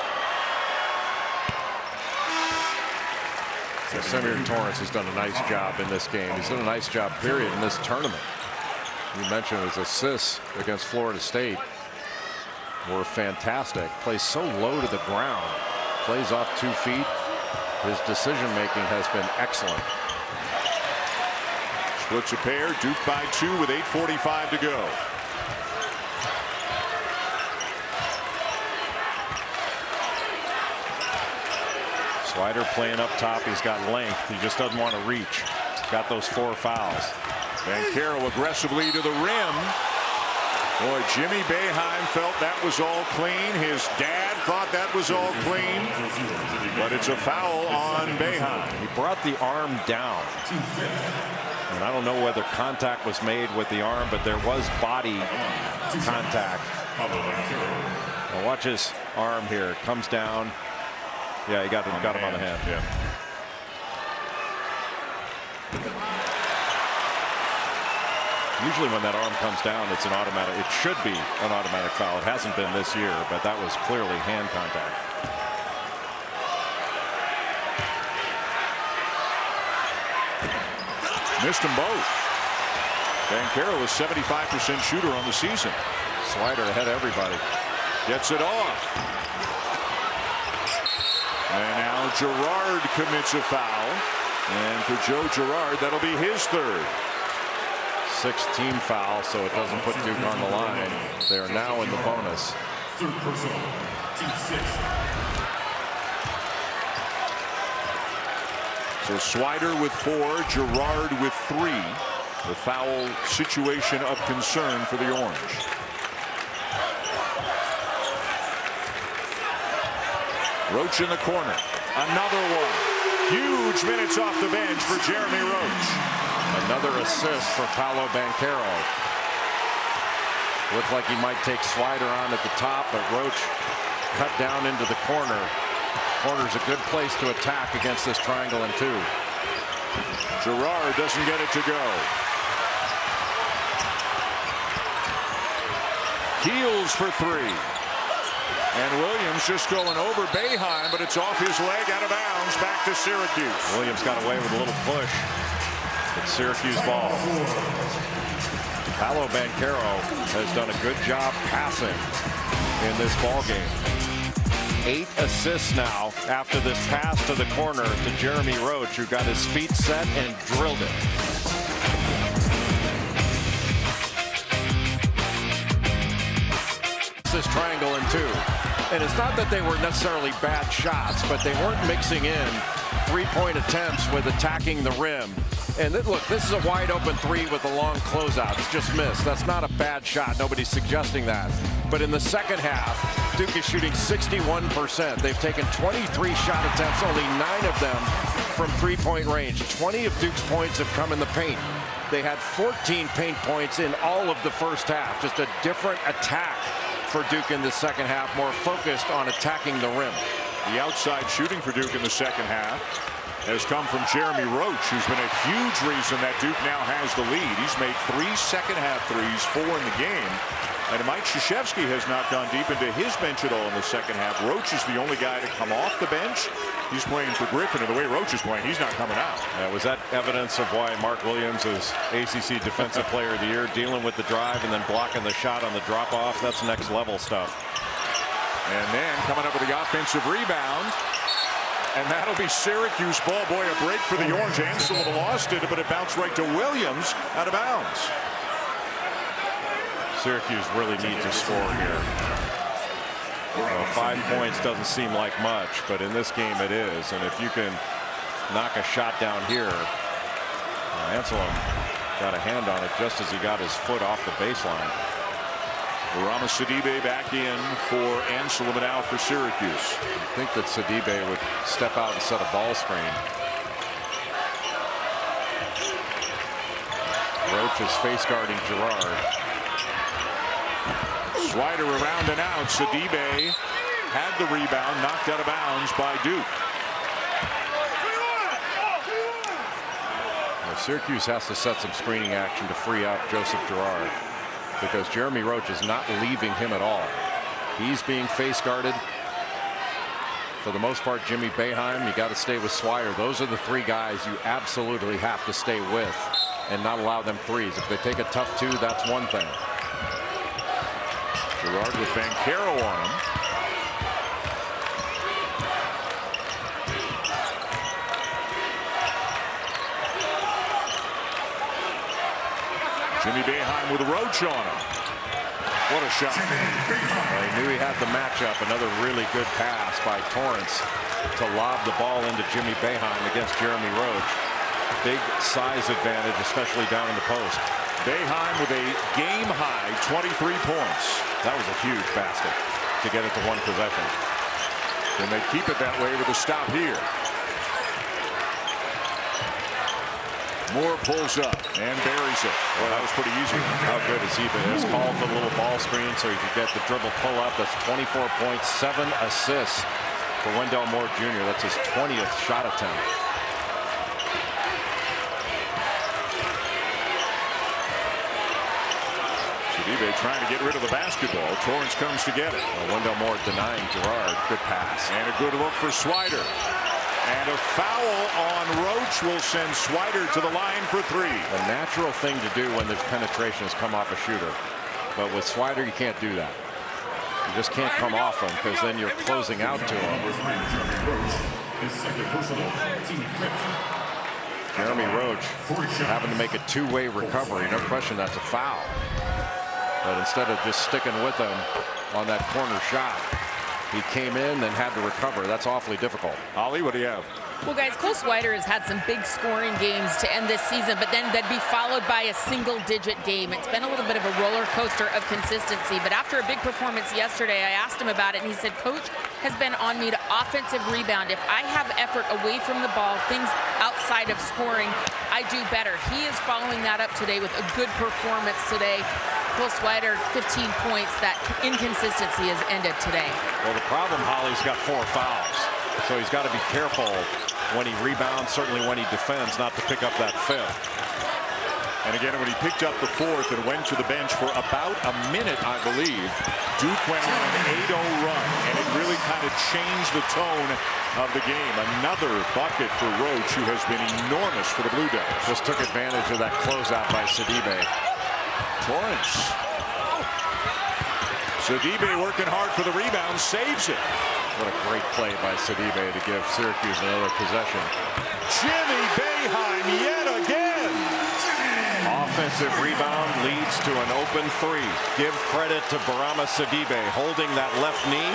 Symir Torrance has done a nice job in this game. He's done a nice job, period, in this tournament. You mentioned his assists against Florida State. were fantastic. Plays so low to the ground. Plays off 2 feet. His decision making has been excellent. Splits a pair. Duke by 2 with 8:45 to go. Swider playing up top. He's got length. He just doesn't want to reach. Got those 4 fouls. Banchero aggressively to the rim. Boy, Jimmy Boeheim felt that was all clean. His dad thought that was all clean. But it's a foul on Boeheim. He brought the arm down. And I don't know whether contact was made with the arm, but there was body contact. Now watch his arm here. Comes down. Yeah, he got him on the hand. Yeah. Usually when that arm comes down, it's an automatic. It should be an automatic foul. It hasn't been this year, but that was clearly hand contact. Missed them both. Banchero is 75% shooter on the season. Swider ahead of everybody. Gets it off. And now Girard commits a foul. And for Joe Girard, that'll be his 3rd. 6th team foul, so it doesn't put Duke on the line. They are now in the bonus. 3rd personal, team 6. So Swider with 4, Girard with 3. The foul situation of concern for the Orange. Roach in the corner. Another one. Huge minutes off the bench for Jeremy Roach. Another assist for Paolo Banchero. Looked like he might take Swider on at the top, but Roach cut down into the corner. Corner's a good place to attack against this triangle and 2. Girard doesn't get it to go. Keels for 3. And Williams just going over Boeheim, but it's off his leg, out of bounds, back to Syracuse. Williams got away with a little push. It's Syracuse ball. Paolo Banchero has done a good job passing in this ball game. 8 assists now after this pass to the corner to Jeremy Roach, who got his feet set and drilled it. This triangle and 2. And it's not that they were necessarily bad shots, but they weren't mixing in 3-point attempts with attacking the rim. And look, this is a wide open 3 with a long closeout. It's just missed. That's not a bad shot. Nobody's suggesting that. But in the second half, Duke is shooting 61%. They've taken 23 shot attempts, only 9 of them from 3-point range. 20 of Duke's points have come in the paint. They had 14 paint points in all of the first half. Just a different attack for Duke in the second half, more focused on attacking the rim. The outside shooting for Duke in the second half has come from Jeremy Roach, who's been a huge reason that Duke now has the lead. He's made 3 second-half threes, 4 in the game. And Mike Krzyzewski has not gone deep into his bench at all in the second half. Roach is the only guy to come off the bench. He's playing for Griffin, and the way Roach is playing, he's not coming out. Was that evidence of why Mark Williams is ACC Defensive Player of the Year, dealing with the drive and then blocking the shot on the drop-off? That's next-level stuff. And then coming up with the offensive rebound. And that'll be Syracuse ball. Boy, a break for the Orange. Anselm lost it, but it bounced right to Williams, out of bounds. Syracuse really needs a score here. Well, 5 points doesn't seem like much, but in this game it is. And if you can knock a shot down here, Anselm got a hand on it just as he got his foot off the baseline. Rama Sidibe back in for Anselm and out for Syracuse. I think that Sidibe would step out and set a ball screen. Roach is face guarding Girard. Swider around and out. Sidibe had the rebound, knocked out of bounds by Duke. Well, Syracuse has to set some screening action to free up Joseph Girard, because Jeremy Roach is not leaving him at all. He's being face guarded. For the most part, Jimmy Boeheim, you got to stay with Swider. Those are the 3 guys you absolutely have to stay with and not allow them threes. If they take a tough 2, that's one thing. Girard with Banchero on him. Jimmy Boeheim with a Roach on him. What a shot. Well, he knew he had the matchup. Another really good pass by Torrance to lob the ball into Jimmy Boeheim against Jeremy Roach. Big size advantage, especially down in the post. Boeheim with a game-high 23 points. That was a huge basket to get it to one possession. And they keep it that way with a stop here. Moore pulls up and buries it. Well, that was pretty easy. How good has he been? His call for the little ball screen so he could get the dribble pull-up. That's 24 points, 7 assists for Wendell Moore Jr. That's his 20th shot attempt. Sidibe trying to get rid of the basketball. Torrance comes to get it. Well, Wendell Moore denying Girard. Good pass. And a good look for Swider. And a foul on Roach will send Swider to the line for 3. A natural thing to do when there's penetration is come off a shooter. But with Swider, you can't do that. You just can't come off him because then you're closing out to him. Jeremy Roach having to make a two-way recovery. No question that's a foul. But instead of just sticking with him on that corner shot, he came in and had to recover. That's awfully difficult. Ollie, what do you have? Well, guys, Cole Swider has had some big scoring games to end this season, but then that'd be followed by a single-digit game. It's been a little bit of a roller coaster of consistency, but after a big performance yesterday, I asked him about it, and he said, Coach has been on me to offensive rebound. If I have effort away from the ball, things outside of scoring, I do better. He is following that up today with a good performance today. Cole Swider, 15 points. That inconsistency has ended today. Well, the problem, Holly's got 4 fouls. So he's got to be careful when he rebounds, certainly when he defends, not to pick up that 5th. And again, when he picked up the 4th and went to the bench for about a minute, I believe, Duke went on an 8-0 run, and it really kind of changed the tone of the game. Another bucket for Roach, who has been enormous for the Blue Devils. Just took advantage of that closeout by Sidibe. Torrance. Sidibe working hard for the rebound, saves it. What a great play by Sidibe to give Syracuse another possession. Jimmy Boeheim yet again. Offensive rebound leads to an open 3. Give credit to Boeheim Sidibe holding that left knee,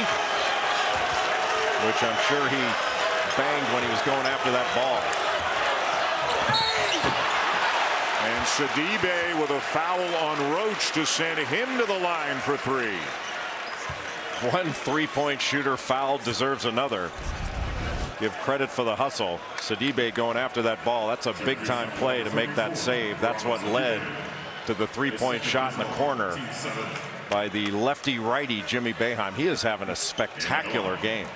which I'm sure he banged when he was going after that ball. And Sidibe with a foul on Roach to send him to the line for 3. One three-point shooter fouled deserves another. Give credit for the hustle. Sidibe going after that ball. That's a big-time play to make that save. That's what led to the three-point shot in the corner by the lefty-righty Jimmy Boeheim. He is having a spectacular game.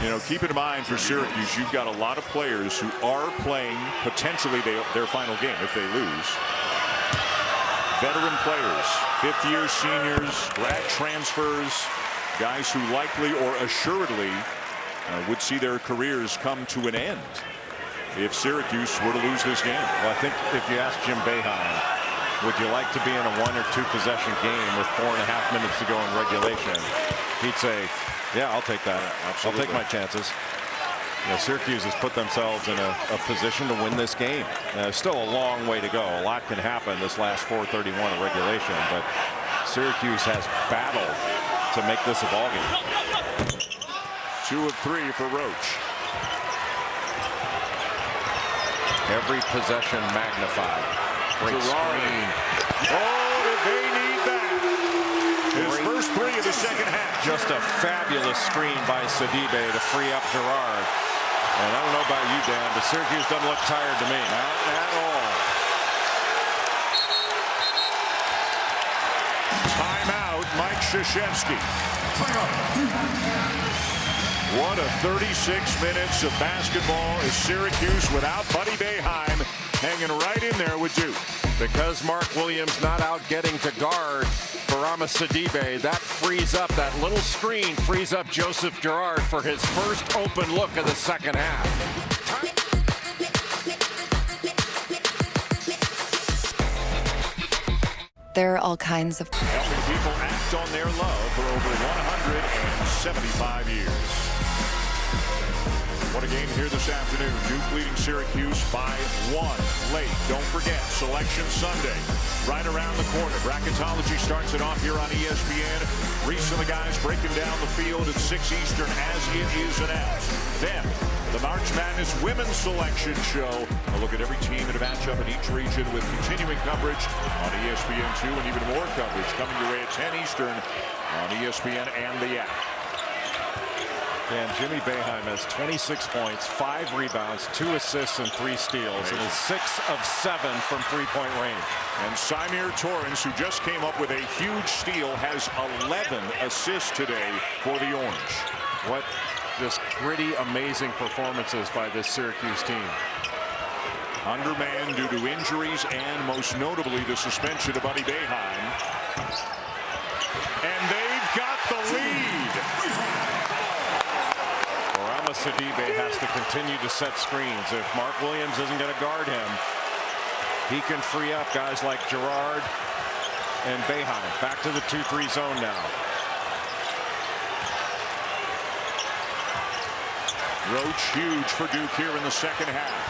You know, keep in mind for Syracuse, you've got a lot of players who are playing potentially their final game if they lose. Veteran players, 5th-year seniors, grad transfers, guys who likely or assuredly would see their careers come to an end if Syracuse were to lose this game. Well, I think if you ask Jim Boeheim, would you like to be in a 1 or 2 possession game with 4.5 minutes to go in regulation, he'd say, yeah, I'll take that. Absolutely. I'll take my chances. You know, Syracuse has put themselves in a position to win this game. There's still a long way to go. A lot can happen this last 4:31 of regulation, but Syracuse has battled to make this a ball game. 2 of 3 for Roach. Every possession magnified. Great screen. Oh, did they need that? His first 3 of the second half. Just a fabulous screen by Sidibe to free up Girard. And I don't know about you, Dan, but Syracuse doesn't look tired to me. Not at all. Timeout, Mike Krzyzewski. What a 36 minutes of basketball as Syracuse without Buddy Boeheim hanging right in there with Duke. Because Mark Williams not out getting to guard Boeheim Sidibe, that frees up, that little screen frees up Joseph Girard for his first open look of the second half. There are all kinds of... Helping people act on their love for over 175 years. What a game here this afternoon. Duke leading Syracuse by 1 late. Don't forget, Selection Sunday right around the corner. Bracketology starts it off here on ESPN. Reese and the guys breaking down the field at 6 Eastern as it is announced. Then, the March Madness Women's Selection Show. A look at every team in a matchup in each region with continuing coverage on ESPN2 and even more coverage coming your way at 10 Eastern on ESPN and the app. And Jimmy Boeheim has 26 points, 5 rebounds, 2 assists, and 3 steals, and is 6 of 7 from three-point range. And Symir Torrance, who just came up with a huge steal, has 11 assists today for the Orange. What just gritty, amazing performances by this Syracuse team. Undermanned due to injuries and most notably the suspension of Buddy Boeheim. And they've got the lead. Sidibe has to continue to set screens. If Mark Williams isn't going to guard him, he can free up guys like Girard and Boeheim. Back to the 2-3 zone now. Roach huge for Duke here in the second half.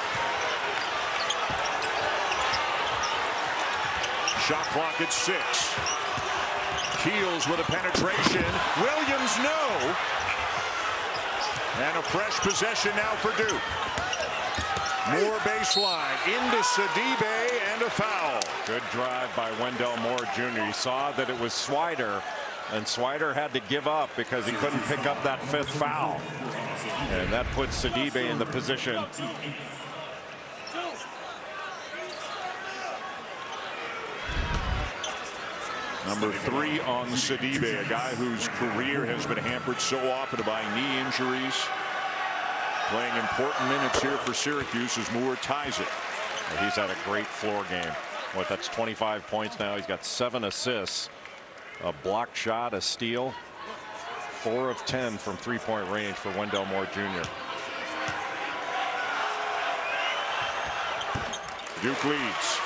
Shot clock at 6. Keels with a penetration. Williams no. And a fresh possession now for Duke. Moore baseline into Sidibe and a foul. Good drive by Wendell Moore Jr. He saw that it was Swider, and Swider had to give up because he couldn't pick up that 5th foul. And that puts Sidibe in the position. Number 3 on Sidibe, a guy whose career has been hampered so often by knee injuries. Playing important minutes here for Syracuse as Moore ties it. Well, he's had a great floor game. What, that's 25 points now. He's got 7 assists, a blocked shot, a steal, 4 of 10 from three-point range for Wendell Moore Jr. Duke leads.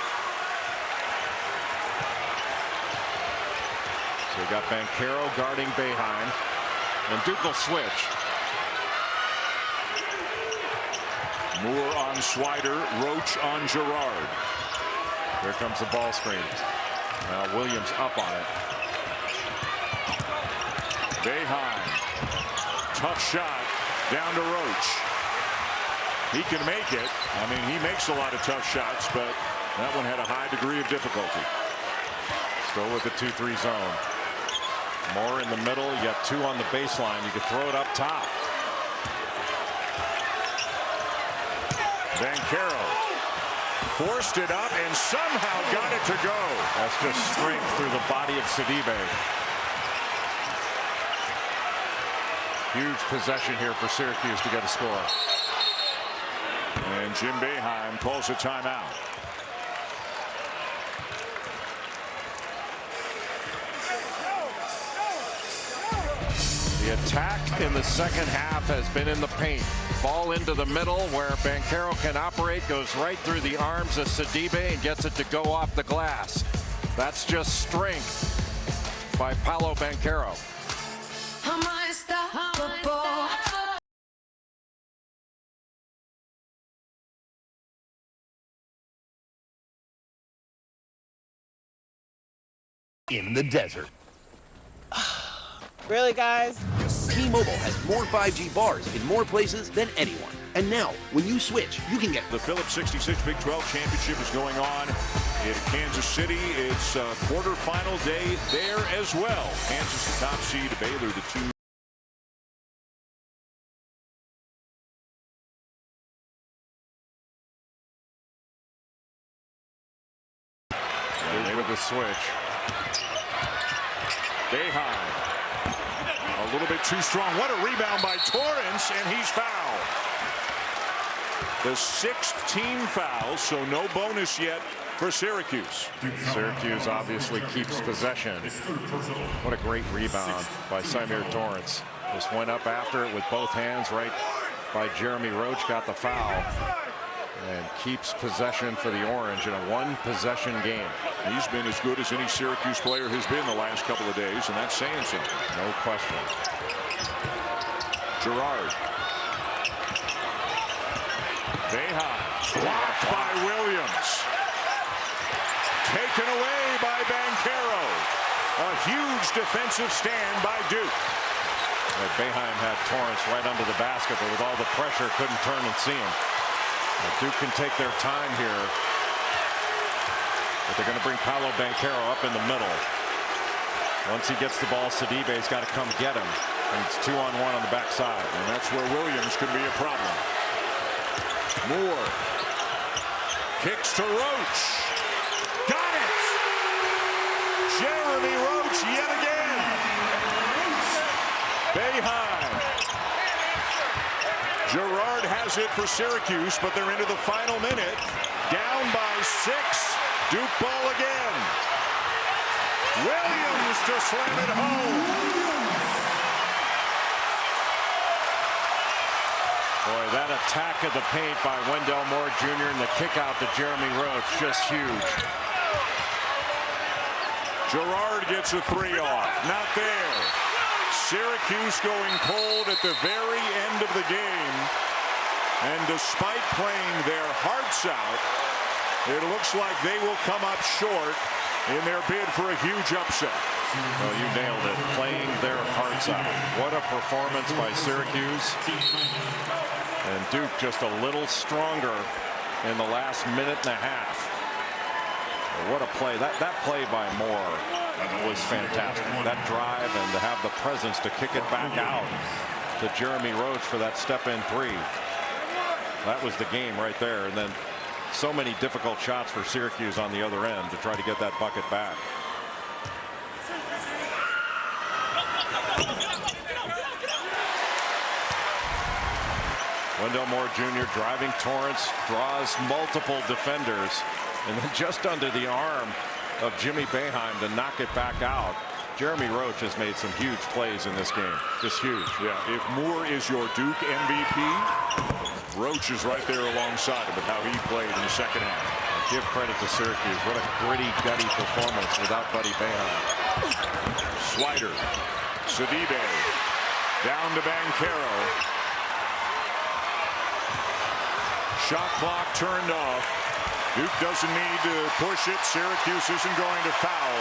So we got Banchero guarding Boeheim, and Duke will switch. Moore on Swider, Roach on Girard. Here comes the ball screen. Now Williams up on it. Boeheim, tough shot down to Roach. He can make it. I mean, he makes a lot of tough shots, but that one had a high degree of difficulty. Still with the 2-3 zone. Moore in the middle. You got 2 on the baseline. You can throw it up top. Banchero forced it up and somehow got it to go. That's just strength through the body of Sidibe. Huge possession here for Syracuse to get a score. And Jim Boeheim calls a timeout. The attack in the second half has been in the paint. Ball into the middle where Banchero can operate, goes right through the arms of Sidibe and gets it to go off the glass. That's just strength by Paolo Banchero. In the desert. Really, guys? T-Mobile has more 5G bars in more places than anyone. And now, when you switch, you can get... The Phillips 66 Big 12 Championship is going on in Kansas City. It's quarterfinal day there as well. Kansas the top seed, Baylor the 2. With the switch. Boeheim. A little bit too strong. What a rebound by Torrance, and he's fouled. The 6th team foul, so no bonus yet for Syracuse. Syracuse obviously keeps possession. What a great rebound by Symir Torrance. Just went up after it with both hands right by Jeremy Roach, got the foul, and keeps possession for the Orange in a 1-possession game. He's been as good as any Syracuse player has been the last couple of days, and that's saying something. No question. Girard. Boeheim. Blocked by Williams. Taken away by Banchero. A huge defensive stand by Duke. Boeheim had Torrance right under the basket, but with all the pressure, couldn't turn and see him. Duke can take their time here, but they're going to bring Paolo Banchero up in the middle. Once he gets the ball, Sidibe's got to come get him, and it's 2-on-1 on the backside. And that's where Williams could be a problem. Moore kicks to Roach. Got it! Jeremy Roach yet again. Boeheim. Girard has it for Syracuse, but they're into the final minute. Down by 6. Duke ball again. Williams to slam it home. Boy, that attack of the paint by Wendell Moore Jr. and the kick out to Jeremy Roach, just huge. Girard gets a 3 off. Not there. Syracuse going cold at the very end of the game. And despite playing their hearts out, it looks like they will come up short in their bid for a huge upset. Well, you nailed it. Playing their hearts out. What a performance by Syracuse. And Duke just a little stronger in the last minute and a half. What a play. That play by Moore was fantastic. That drive and to have the presence to kick it back out to Jeremy Roach for that step-in 3. That was the game right there. And then so many difficult shots for Syracuse on the other end to try to get that bucket back. Wendell Moore Jr. driving Torrance, draws multiple defenders, and then just under the arm of Jimmy Boeheim to knock it back out. Jeremy Roach has made some huge plays in this game. Just huge. Yeah, if Moore is your Duke MVP, Roach is right there alongside him with how he played in the second half. Give credit to Syracuse. What a gritty, gutty performance without Buddy Boeheim. Swider. Sidibe. Down to Banchero. Shot clock turned off. Duke doesn't need to push it. Syracuse isn't going to foul.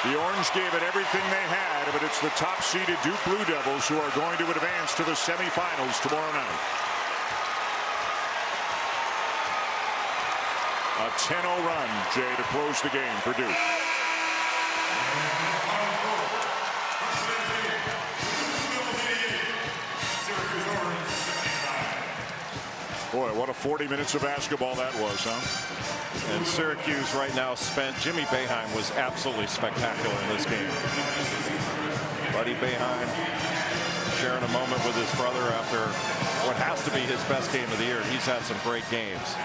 The Orange gave it everything they had, but it's the top-seeded Duke Blue Devils who are going to advance to the semifinals tomorrow night. A 10-0 run, Jay, to close the game for Duke. Boy, what a 40 minutes of basketball that was, huh? And Syracuse right now spent. Jimmy Boeheim was absolutely spectacular in this game. Buddy Boeheim sharing a moment with his brother after what has to be his best game of the year. He's had some great games.